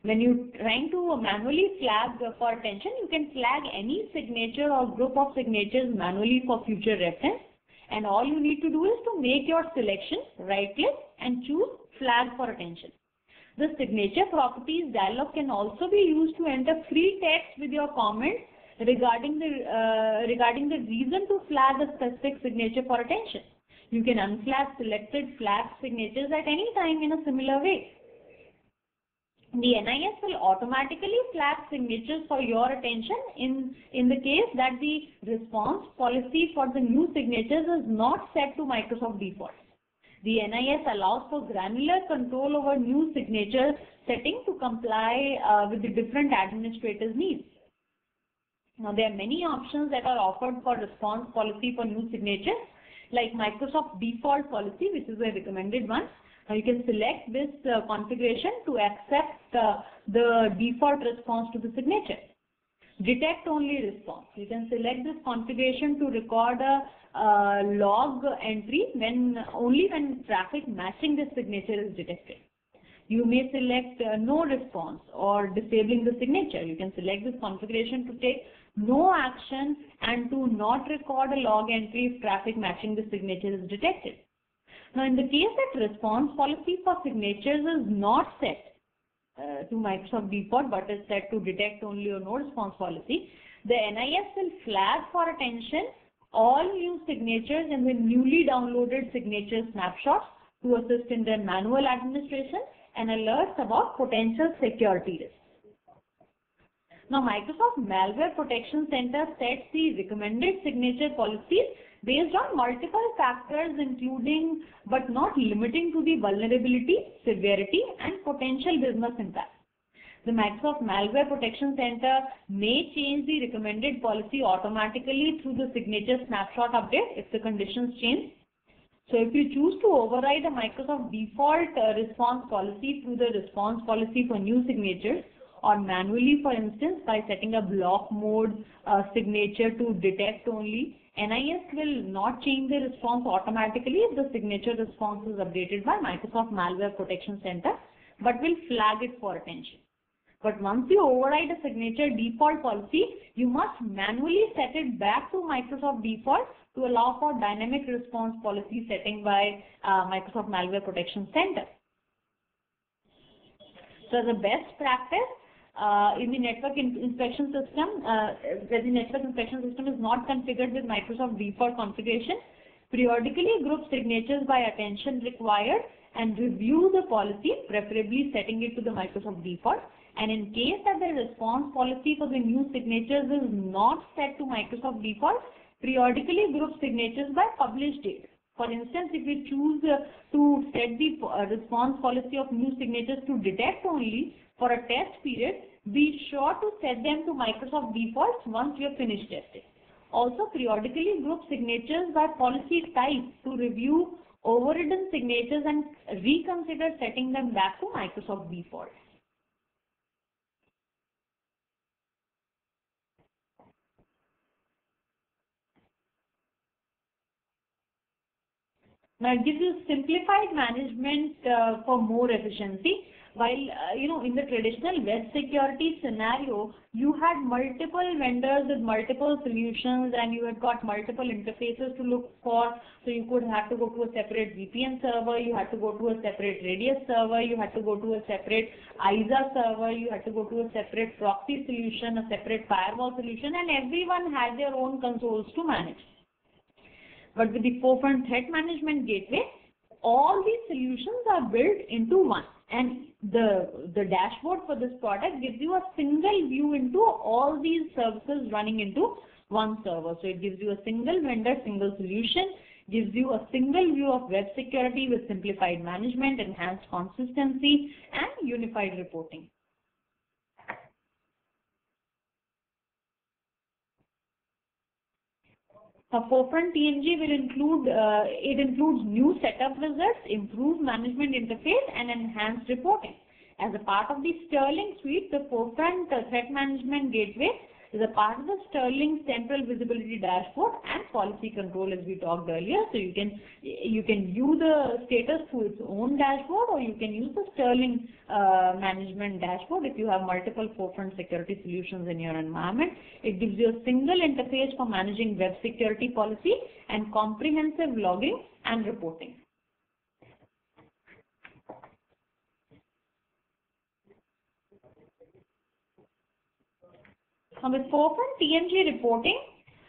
When you're trying to manually flag for attention, you can flag any signature or group of signatures manually for future reference. And all you need to do is to make your selection, right-click and choose flag for attention. The signature properties dialog can also be used to enter free text with your comments regarding the reason to flag a specific signature for attention. You can unflag selected flag signatures at any time in a similar way. The NIS will automatically flag signatures for your attention in the case that the response policy for the new signatures is not set to Microsoft default. The NIS allows for granular control over new signature setting to comply with the different administrators' needs. Now, there are many options that are offered for response policy for new signatures, like Microsoft default policy, which is a recommended one. Now, you can select this configuration to accept the default response to the signature. Detect only response. You can select this configuration to record a log entry only when traffic matching the signature is detected. You may select no response or disabling the signature. You can select this configuration to take no action and to not record a log entry if traffic matching the signature is detected. Now, in the case that response policy for signatures is not set to Microsoft default but is set to detect only or no response policy, the NIS will flag for attention all new signatures in the newly downloaded signature snapshots to assist in their manual administration and alerts about potential security risks. Now, Microsoft Malware Protection Center sets the recommended signature policies based on multiple factors, including but not limiting to the vulnerability, severity, and potential business impact. The Microsoft Malware Protection Center may change the recommended policy automatically through the signature snapshot update if the conditions change. So if you choose to override a Microsoft default response policy through the response policy for new signatures, or manually, for instance, by setting a block mode signature to detect only, NIS will not change the response automatically if the signature response is updated by Microsoft Malware Protection Center, but will flag it for attention. But once you override a signature default policy, you must manually set it back to Microsoft default to allow for dynamic response policy setting by Microsoft Malware Protection Center. So as a best practice, in the network inspection system, where the network inspection system is not configured with Microsoft default configuration, periodically group signatures by attention required and review the policy, preferably setting it to the Microsoft default. And in case that the response policy for the new signatures is not set to Microsoft default, periodically group signatures by published date. For instance, if you choose to set the response policy of new signatures to detect only for a test period, be sure to set them to Microsoft defaults once you have finished testing. Also, periodically group signatures by policy type to review overridden signatures and reconsider setting them back to Microsoft defaults. Now, it gives you simplified management for more efficiency. While, in the traditional web security scenario, you had multiple vendors with multiple solutions and you had got multiple interfaces to look for. So you could have to go to a separate VPN server, you had to go to a separate Radius server, you had to go to a separate ISA server, you had to go to a separate proxy solution, a separate firewall solution, and everyone had their own consoles to manage. But with the Forefront Threat Management Gateway, all these solutions are built into one. And the dashboard for this product gives you a single view into all these services running into one server. So it gives you a single vendor, single solution, gives you a single view of web security with simplified management, enhanced consistency, and unified reporting. A Forefront TMG will includes new setup wizards, improved management interface, and enhanced reporting. As a part of the Sterling suite, the Forefront Threat Management Gateway is a part of the Sterling Central Visibility Dashboard and Policy Control, as we talked earlier. So you can view the status through its own dashboard, or you can use the Sterling Management Dashboard if you have multiple forefront security solutions in your environment. It gives you a single interface for managing web security policy and comprehensive logging and reporting. Now with forefront TMG reporting,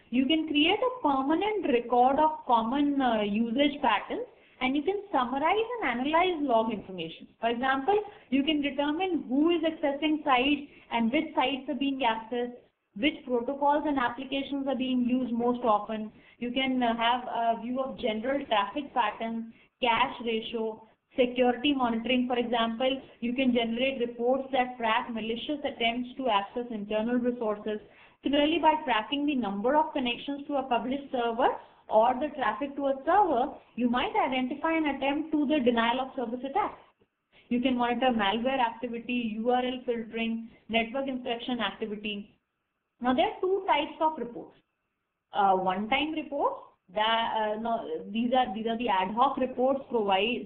you can create a permanent record of common usage patterns, and you can summarize and analyze log information. For example, you can determine who is accessing sites and which sites are being accessed, which protocols and applications are being used most often. You can have a view of general traffic patterns, cache ratio, security monitoring. For example, you can generate reports that track malicious attempts to access internal resources. Similarly, by tracking the number of connections to a published server or the traffic to a server, you might identify an attempt to the denial of service attack. You can monitor malware activity, URL filtering, network inspection activity. Now, there are two types of reports. One-time reports. These are the ad hoc reports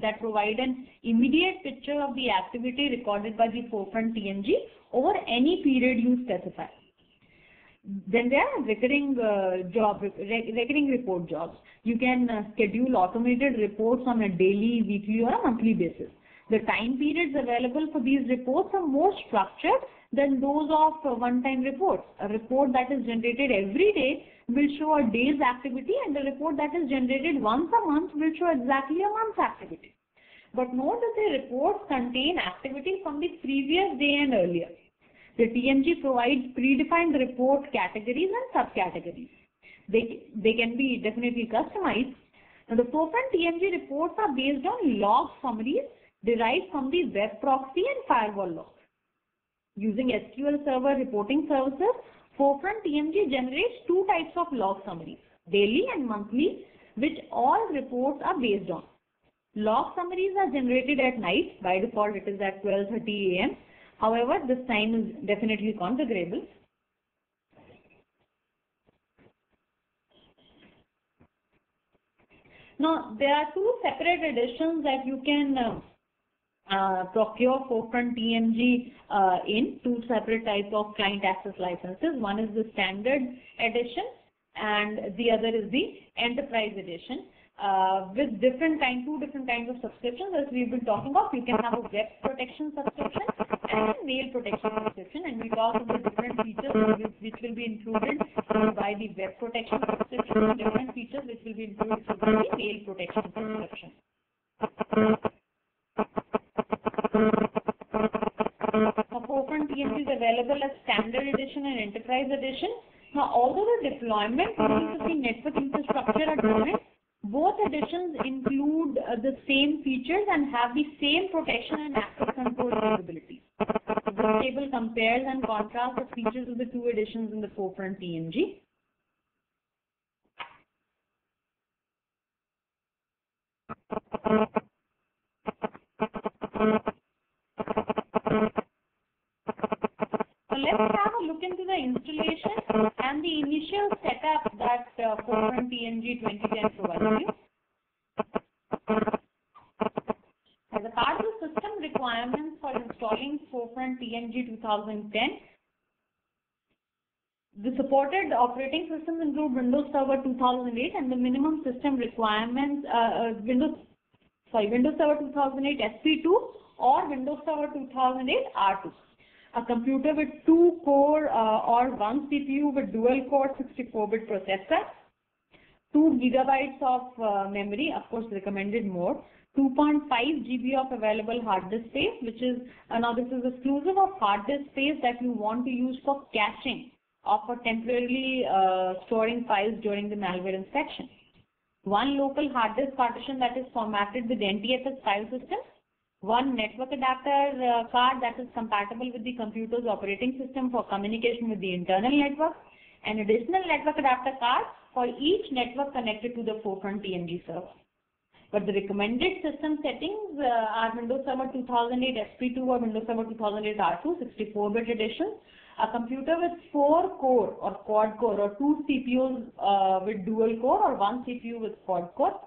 that provide an immediate picture of the activity recorded by the forefront TMG over any period you specify. Then there are recurring report jobs. You can schedule automated reports on a daily, weekly, or a monthly basis. The time periods available for these reports are more structured than those of one-time reports. A report that is generated every day will show a day's activity, and the report that is generated once a month will show exactly a month's activity. But note that the reports contain activity from the previous day and earlier. The TMG provides predefined report categories and subcategories. They can be definitely customized. Now, the forefront TMG reports are based on log summaries derived from the web proxy and firewall logs. Using SQL Server reporting services, forefront TMG generates two types of log summaries, daily and monthly, which all reports are based on. Log summaries are generated at night. By default, it is at 12:30 a.m. However, this time is definitely configurable. Now, there are two separate editions that you can procure forefront TMG in two separate types of client access licenses. One is the standard edition and the other is the enterprise edition. With two different kinds of subscriptions, as we've been talking about. You can have a web protection subscription and a mail protection subscription, and we talk about different features which will be included by the web protection subscription, and different features which will be included by the mail protection subscription. The forefront TMG is available as standard edition and enterprise edition. Now, although the deployment rules of the network infrastructure are different, both editions include the same features and have the same protection and access control capabilities. This table compares and contrasts the features of the two editions in the forefront TMG. So let's have a look into the installation and the initial setup that forefront TMG 2010 provides you. As a part of the system requirements for installing forefront TMG 2010, the supported operating systems include Windows Server 2008, and the minimum system requirements Windows Server 2008 SP2 or Windows Server 2008 R2. A computer with 2 core or 1 CPU with dual core 64-bit processor, 2 gigabytes of memory, of course recommended more, 2.5 GB of available hard disk space, which is, now this is exclusive of hard disk space that you want to use for caching or for temporarily storing files during the malware inspection. 1 local hard disk partition that is formatted with NTFS file system, 1 network adapter card that is compatible with the computer's operating system for communication with the internal network, an additional network adapter card for each network connected to the forefront TMG server. But the recommended system settings are Windows Server 2008 SP2 or Windows Server 2008 R2, 64-bit edition. A computer with 4 core or quad core or 2 CPUs with dual core or 1 CPU with quad core,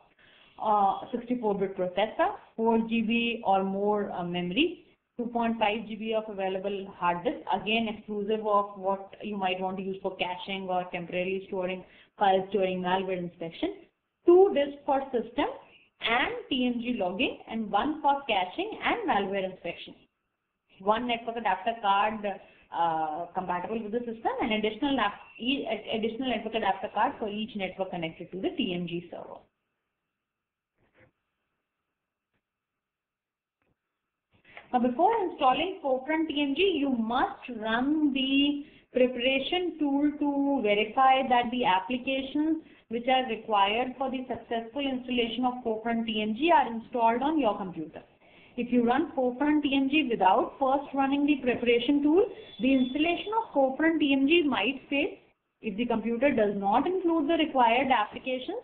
64-bit processor, 4 GB or more memory, 2.5 GB of available hard disk, again exclusive of what you might want to use for caching or temporarily storing files during malware inspection, 2 disks for system and TMG logging, and 1 for caching and malware inspection. 1 network adapter card compatible with the system, and additional network adapter card for each network connected to the TMG server. Now, before installing Forefront TMG, you must run the preparation tool to verify that the applications which are required for the successful installation of Forefront TMG are installed on your computer. If you run Forefront TMG without first running the preparation tool, the installation of Forefront TMG might fail if the computer does not include the required applications.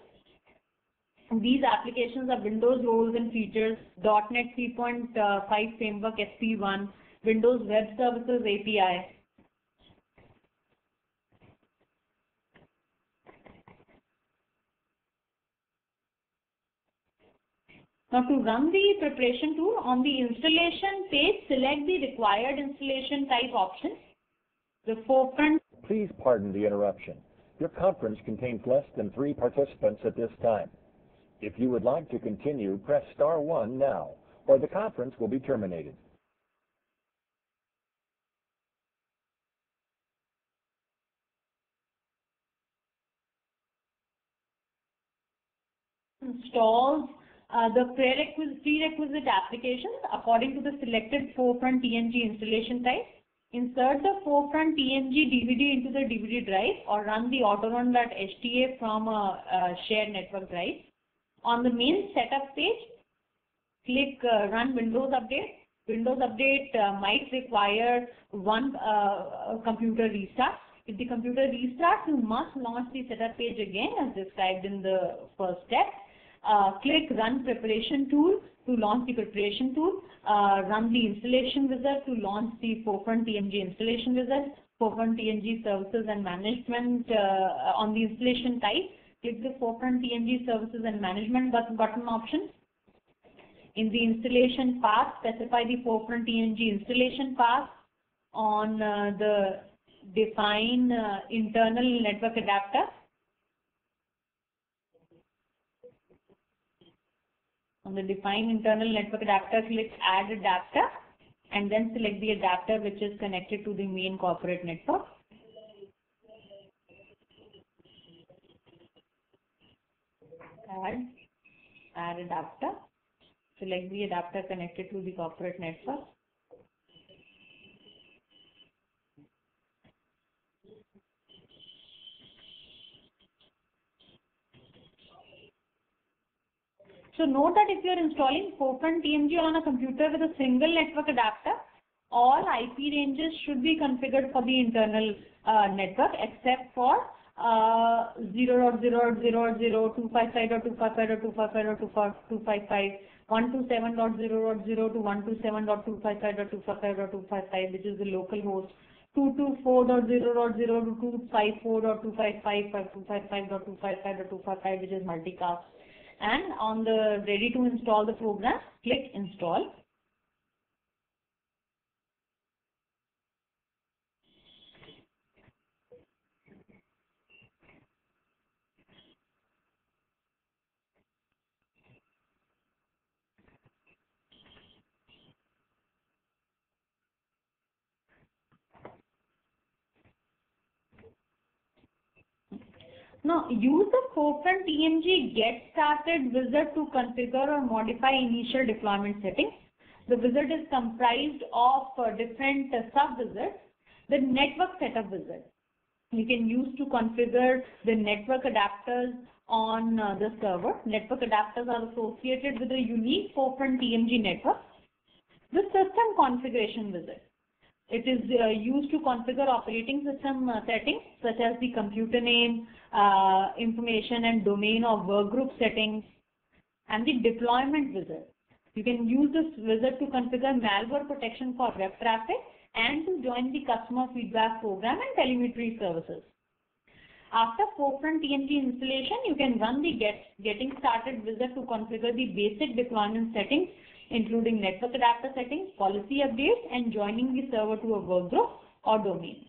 These applications are Windows Roles and Features, .NET 3.5 Framework SP1, Windows Web Services API. Now, to run the preparation tool, on the installation page, select the required installation type option. The Forefront. Please pardon the interruption. Your conference contains less than 3 participants at this time. If you would like to continue, press star 1 now, or the conference will be terminated. Installs the prerequisite applications according to the selected Forefront TMG installation type. Insert the Forefront TMG DVD into the DVD drive or run the autorun.hta from a shared network drive. On the main setup page, click Run Windows Update. Windows Update might require one computer restart. If the computer restarts, you must launch the setup page again as described in the first step. Click Run Preparation Tool to launch the preparation tool. Run the installation wizard to launch the Forefront TMG installation wizard. Forefront TMG services and management on the installation type. Click the Forefront TMG services and management button option. In the installation path, specify the Forefront TMG installation path on the define internal network adapter. On the define internal network adapter, click Add Adapter and then select the adapter which is connected to the main corporate network. Add adapter. Select the adapter connected to the corporate network. So note that if you are installing Forefront TMG on a computer with a single network adapter, all IP ranges should be configured for the internal network except for 0.0.0.0.255.255.255.255, 127.0.0 to 127.255.255.255, which is the local host, 224.0.0 to 255.255.255.255, which is multicast. And on the ready to install the program, click Install. Now, use the Forefront TMG Get Started wizard to configure or modify initial deployment settings. The wizard is comprised of different sub-wizards. The network setup wizard you can use to configure the network adapters on the server. Network adapters are associated with a unique Forefront TMG network. The system configuration wizard. It is used to configure operating system settings such as the computer name, information and domain of workgroup settings. and the deployment wizard. You can use this wizard to configure malware protection for web traffic and to join the customer feedback program and telemetry services. After Forefront TMG installation, you can run the Getting Started wizard to configure the basic deployment settings, including network adapter settings, policy updates, and joining the server to a workgroup or domain.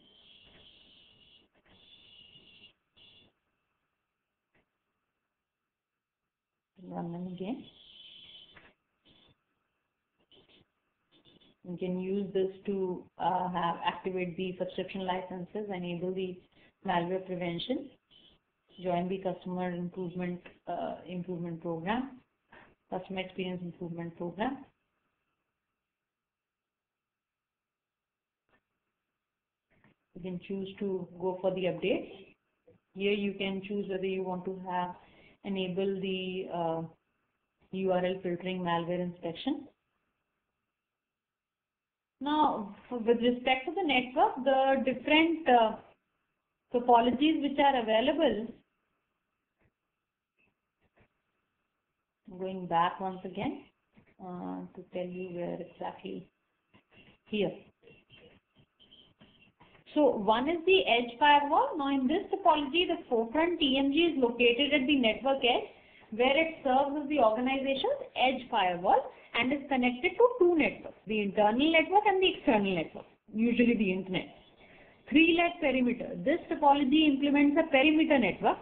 Run them again. You can use this to activate the subscription licenses, enable the malware prevention, join the customer improvement program, customer experience improvement program. You can choose to go for the updates. Here you can choose whether you want to enable the URL filtering malware inspection. Now, with respect to the network, the different topologies which are available, going back once again to tell you where exactly here. So one is the edge firewall. Now in this topology, the Forefront TMG is located at the network edge, where it serves as the organization's edge firewall and is connected to two networks, the internal network and the external network, usually the internet. Three-leg perimeter. This topology implements a perimeter network.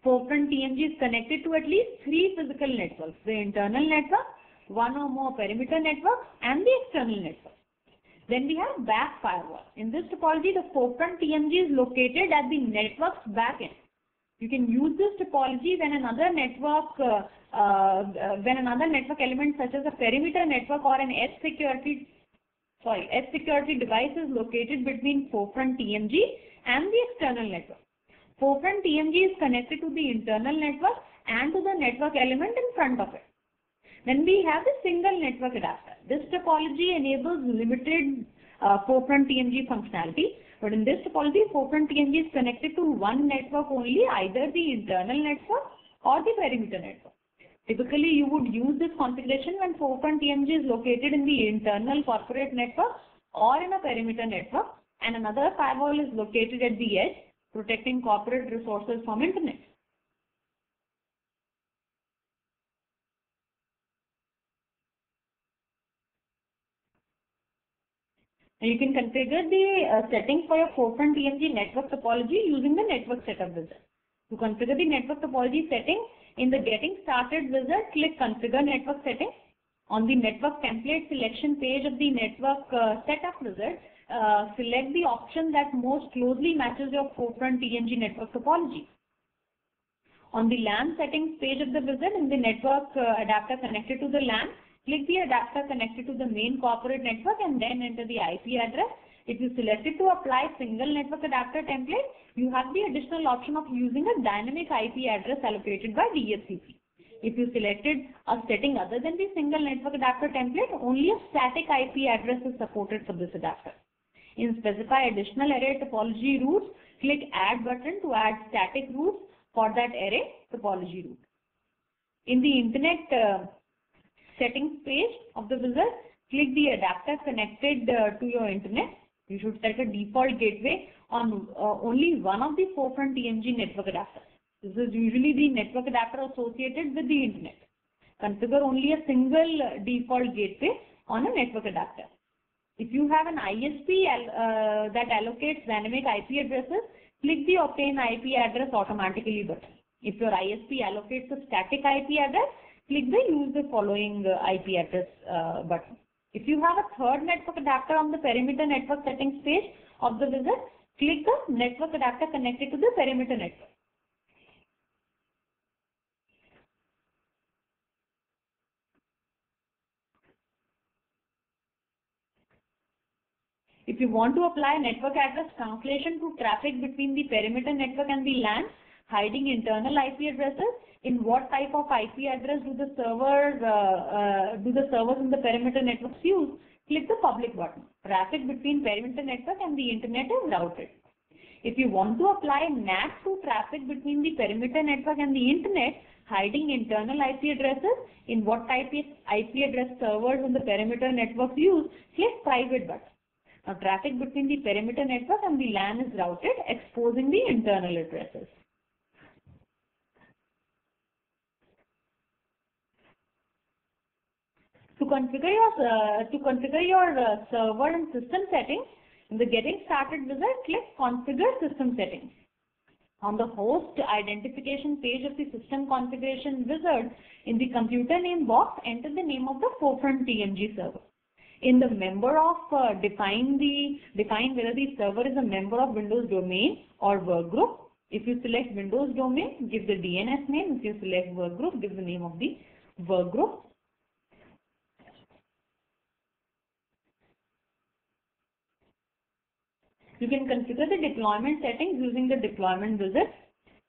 Forefront TMG is connected to at least three physical networks, the internal network, one or more perimeter networks, and the external network. Then we have back firewall. In this topology, the Forefront TMG is located at the network's back end. You can use this topology when another network element such as a perimeter network or an edge security device is located between Forefront TMG and the external network. Forefront TMG is connected to the internal network and to the network element in front of it. Then we have the single network adapter. This topology enables limited Forefront TMG functionality, but in this topology, Forefront TMG is connected to one network only, either the internal network or the perimeter network. Typically, you would use this configuration when Forefront TMG is located in the internal corporate network or in a perimeter network, and another firewall is located at the edge, protecting corporate resources from internet. Now you can configure the settings for your Forefront TMG network topology using the network setup wizard. To configure the network topology setting, in the Getting Started wizard, click Configure Network Settings. On the network template selection page of the network setup wizard, select the option that most closely matches your Forefront TMG network topology. On the LAN settings page of the wizard, in the network adapter connected to the LAN, click the adapter connected to the main corporate network and then enter the IP address. If you selected to apply single network adapter template, you have the additional option of using a dynamic IP address allocated by DHCP. If you selected a setting other than the single network adapter template, only a static IP address is supported for this adapter. In Specify Additional Array Topology Routes, click Add button to add static routes for that array topology route. In the Internet settings page of the wizard, click the adapter connected to your internet. You should set a default gateway on only one of the Forefront TMG network adapters. This is usually the network adapter associated with the internet. Configure only a single default gateway on a network adapter. If you have an ISP that allocates dynamic IP addresses, click the Obtain IP Address Automatically button. If your ISP allocates a static IP address, click the Use the following IP address button. If you have a third network adapter on the perimeter network settings page of the wizard, click the network adapter connected to the perimeter network. If you want to apply network address translation to traffic between the perimeter network and the LAN, hiding internal IP addresses, in what type of IP address do the servers in the perimeter networks use? Click the public button. Traffic between perimeter network and the internet is routed. If you want to apply NAT to traffic between the perimeter network and the internet, hiding internal IP addresses, in what type of IP address servers and the perimeter networks use, click private button. Now traffic between the perimeter network and the LAN is routed, exposing the internal addresses. To configure your server and system settings, in the Getting Started wizard, click Configure System Settings. On the host identification page of the system configuration wizard, in the computer name box, enter the name of the forefront TMG server. In the member of define whether the server is a member of Windows domain or workgroup. If you select Windows domain, give the DNS name. If you select workgroup, give the name of the workgroup. You can configure the deployment settings using the deployment wizard.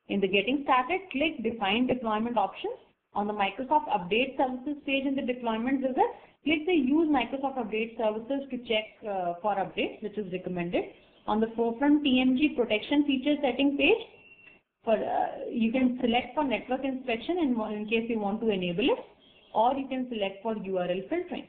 In the Getting Started, click Define Deployment Options. On the Microsoft Update Services page in the deployment wizard, click the Use Microsoft Update Services to check for updates, which is recommended. On the Forefront TMG Protection Feature Setting page, you can select for network inspection in case you want to enable it, or you can select for URL filtering.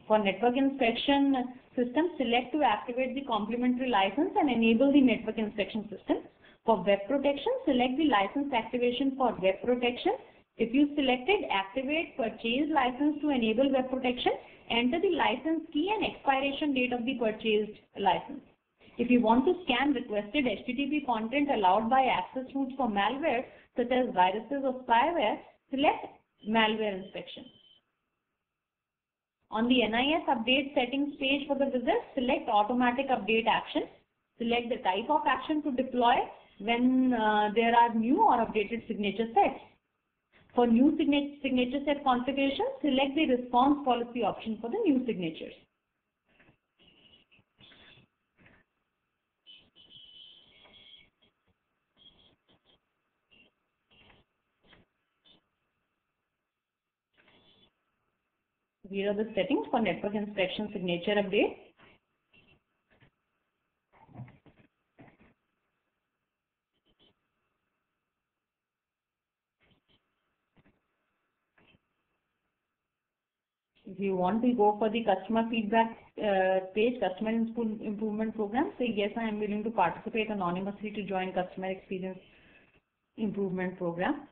For network inspection system, select to activate the complementary license and enable the network inspection system. For web protection, select the license activation for web protection. If you selected activate purchase license to enable web protection, enter the license key and expiration date of the purchased license. If you want to scan requested HTTP content allowed by access routes for malware, such as viruses or spyware, select malware inspection. On the NIS update settings page for the wizard, select automatic update action. Select the type of action to deploy when there are new or updated signature sets. For new signature set configuration, select the response policy option for the new signatures. Here are the settings for network inspection signature update. If you want to go for the customer feedback page, customer improvement program, say yes, I am willing to participate anonymously to join customer experience improvement program.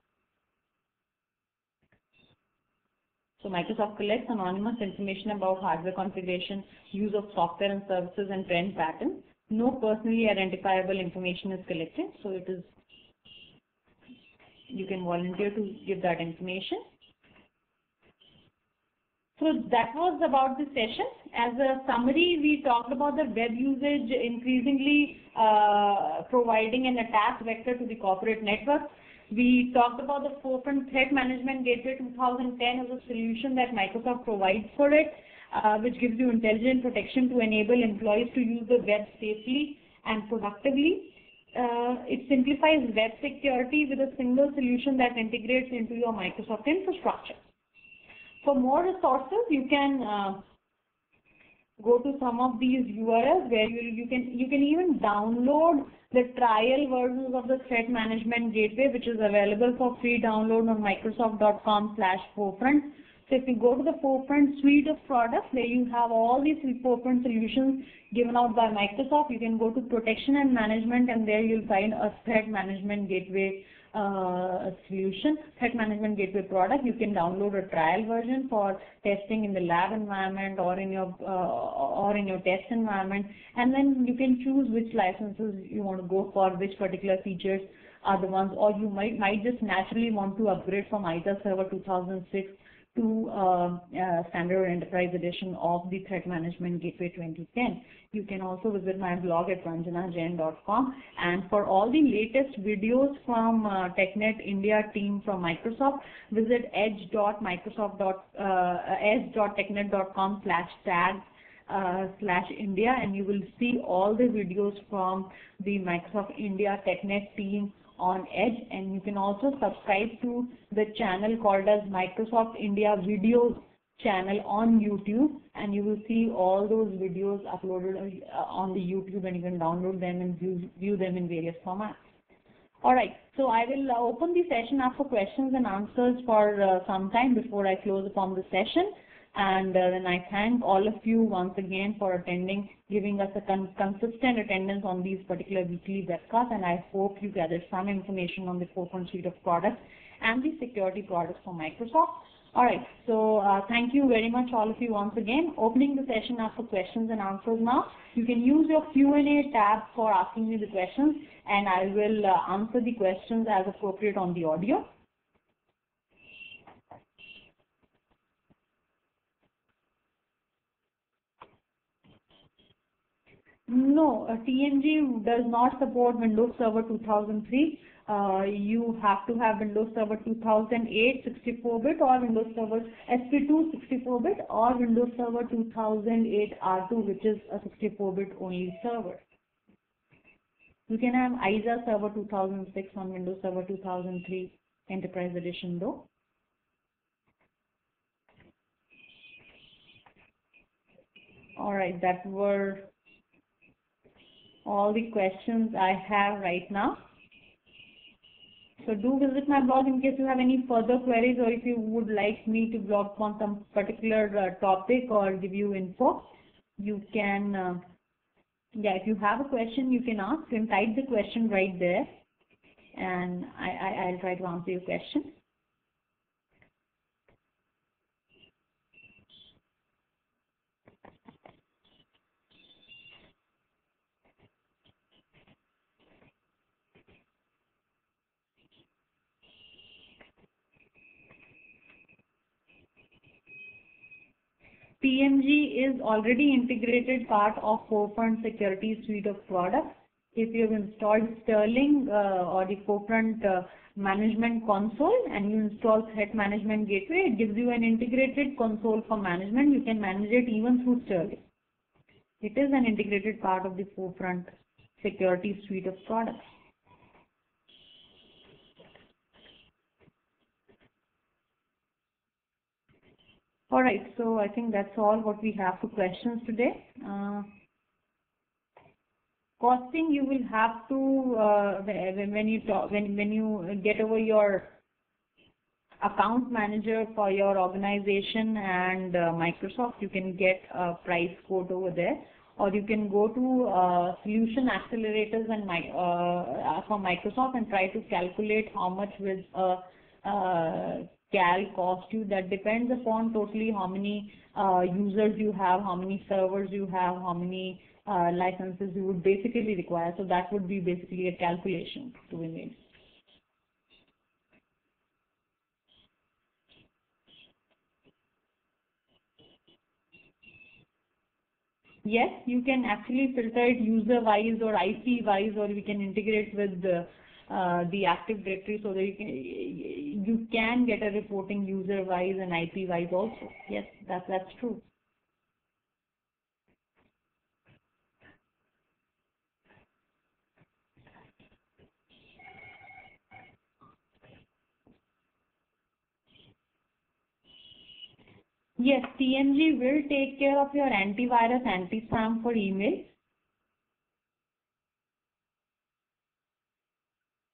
So Microsoft collects anonymous information about hardware configuration, use of software and services, and trend patterns. No personally identifiable information is collected, so you can volunteer to give that information. So that was about the session. As a summary, we talked about the web usage increasingly providing an attack vector to the corporate network. We talked about the Forefront Threat Management Gateway 2010 as a solution that Microsoft provides for it, which gives you intelligent protection to enable employees to use the web safely and productively. It simplifies web security with a single solution that integrates into your Microsoft infrastructure. For more resources, you can go to some of these URLs where you can even download the trial versions of the Threat Management Gateway, which is available for free download on Microsoft.com/Forefront. So if you go to the Forefront suite of products, there you have all these Forefront solutions given out by Microsoft. You can go to Protection and Management, and there you'll find a Threat Management Gateway solution, Threat Management Gateway product. You can download a trial version for testing in the lab environment or in your test environment, and then you can choose which licenses you want to go for, which particular features are the ones, or you might just naturally want to upgrade from ITA Server 2006 to Standard Enterprise Edition of the Threat Management Gateway 2010. You can also visit my blog at ranjanajain.com, and for all the latest videos from TechNet India team from Microsoft, visit edge.technet.com/tag/India, and you will see all the videos from the Microsoft India TechNet team on Edge. And you can also subscribe to the channel called as Microsoft India Videos channel on YouTube, and you will see all those videos uploaded on the YouTube, and you can download them and view them in various formats. All right, so I will open the session up for questions and answers for some time before I close upon the session. And then I thank all of you once again for attending, giving us a consistent attendance on these particular weekly webcasts, and I hope you gathered some information on the Forefront suite of products and the security products from Microsoft. All right, so thank you very much all of you once again. Opening the session up for questions and answers now. You can use your Q&A tab for asking me the questions, and I will answer the questions as appropriate on the audio. No, TMG does not support Windows Server 2003. You have to have Windows Server 2008 64-bit or Windows Server SP2 64-bit or Windows Server 2008 R2, which is a 64-bit only server. You can have ISA Server 2006 on Windows Server 2003 Enterprise Edition though. All right, that were all the questions I have right now. So do visit my blog in case you have any further queries, or if you would like me to blog on some particular topic or give you info. You can, if you have a question, you can ask. You can type the question right there, and I'll try to answer your question. TMG is already integrated part of Forefront Security suite of products. If you've installed Sterling or the Forefront Management Console and you install Threat Management Gateway, it gives you an integrated console for management. You can manage it even through Sterling. It is an integrated part of the Forefront Security suite of products. All right, so I think that's all what we have for questions today. Costing, you will have to when you get over your account manager for your organization and Microsoft, you can get a price quote over there, or you can go to solution accelerators and from Microsoft and try to calculate how much will cal cost you. That depends upon totally how many users you have, how many servers you have, how many licenses you would basically require. So that would be basically a calculation to be made. Yes, you can actually filter it user-wise or IP-wise, or we can integrate with the Active Directory so that you can get a reporting user-wise and IP-wise also. Yes, that's true. Yes, TMG will take care of your antivirus, anti-spam for email.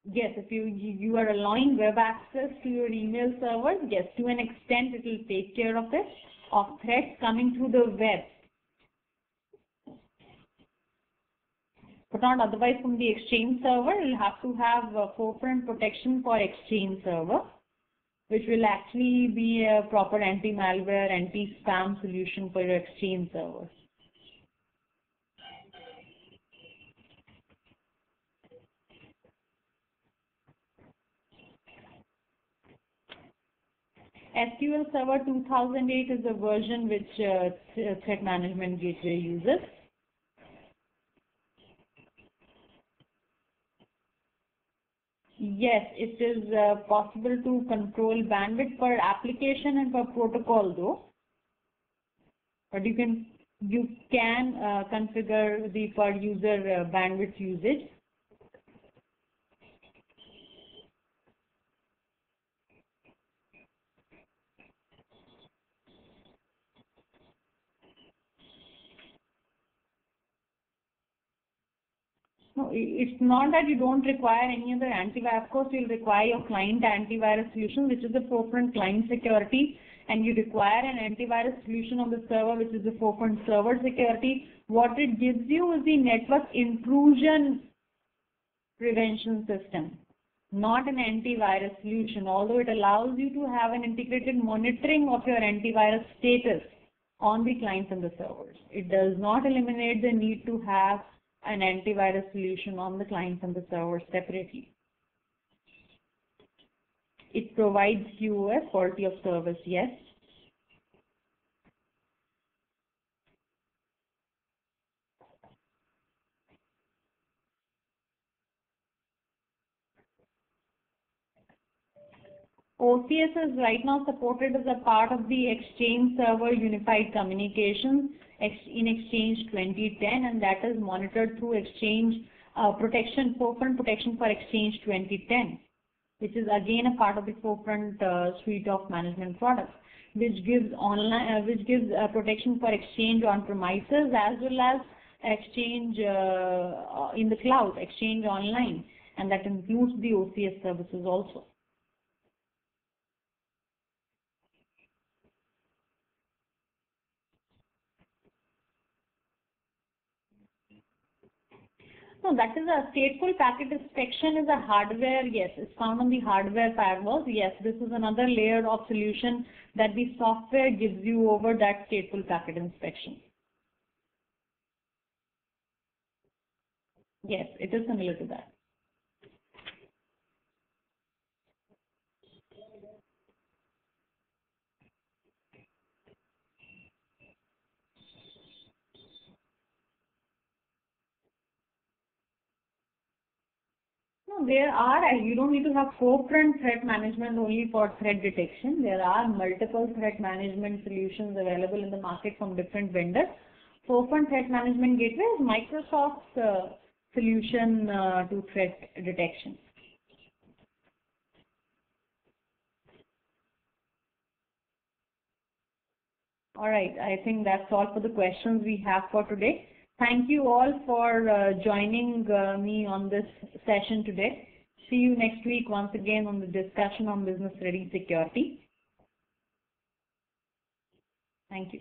Yes, if you are allowing web access to your email servers, yes, to an extent it will take care of it, of threats coming through the web. But not otherwise from the Exchange server. You'll have to have Forefront protection for Exchange server, which will actually be a proper anti-malware, anti-spam solution for your Exchange server. SQL Server 2008 is a version which Threat Management Gateway uses. Yes, it is possible to control bandwidth per application and per protocol though. But you can configure the per user bandwidth usage. No, it's not that you don't require any other antivirus. Of course, you'll require your client antivirus solution, which is the forefront client security, and you require an antivirus solution on the server, which is the forefront server security. What it gives you is the network intrusion prevention system, not an antivirus solution, although it allows you to have an integrated monitoring of your antivirus status on the clients and the servers. It does not eliminate the need to have an antivirus solution on the clients and the servers separately. It provides you a quality of service, yes. OCS is right now supported as a part of the Exchange Server Unified Communications in Exchange 2010, and that is monitored through Exchange Protection, Forefront Protection for Exchange 2010, which is again a part of the Forefront suite of management products, which gives protection for Exchange on premises as well as Exchange in the cloud, Exchange online, and that includes the OCS services also. No, that is a stateful packet inspection is a hardware, yes, it's found on the hardware firewalls. Yes, this is another layer of solution that the software gives you over that stateful packet inspection. Yes, it is similar to that. No, there are, you don't need to have forefront threat management only for threat detection. There are multiple threat management solutions available in the market from different vendors. Forefront Threat Management Gateway is Microsoft's solution to threat detection. All right, I think that's all for the questions we have for today. Thank you all for joining me on this session today. See you next week once again on the discussion on business ready security. Thank you.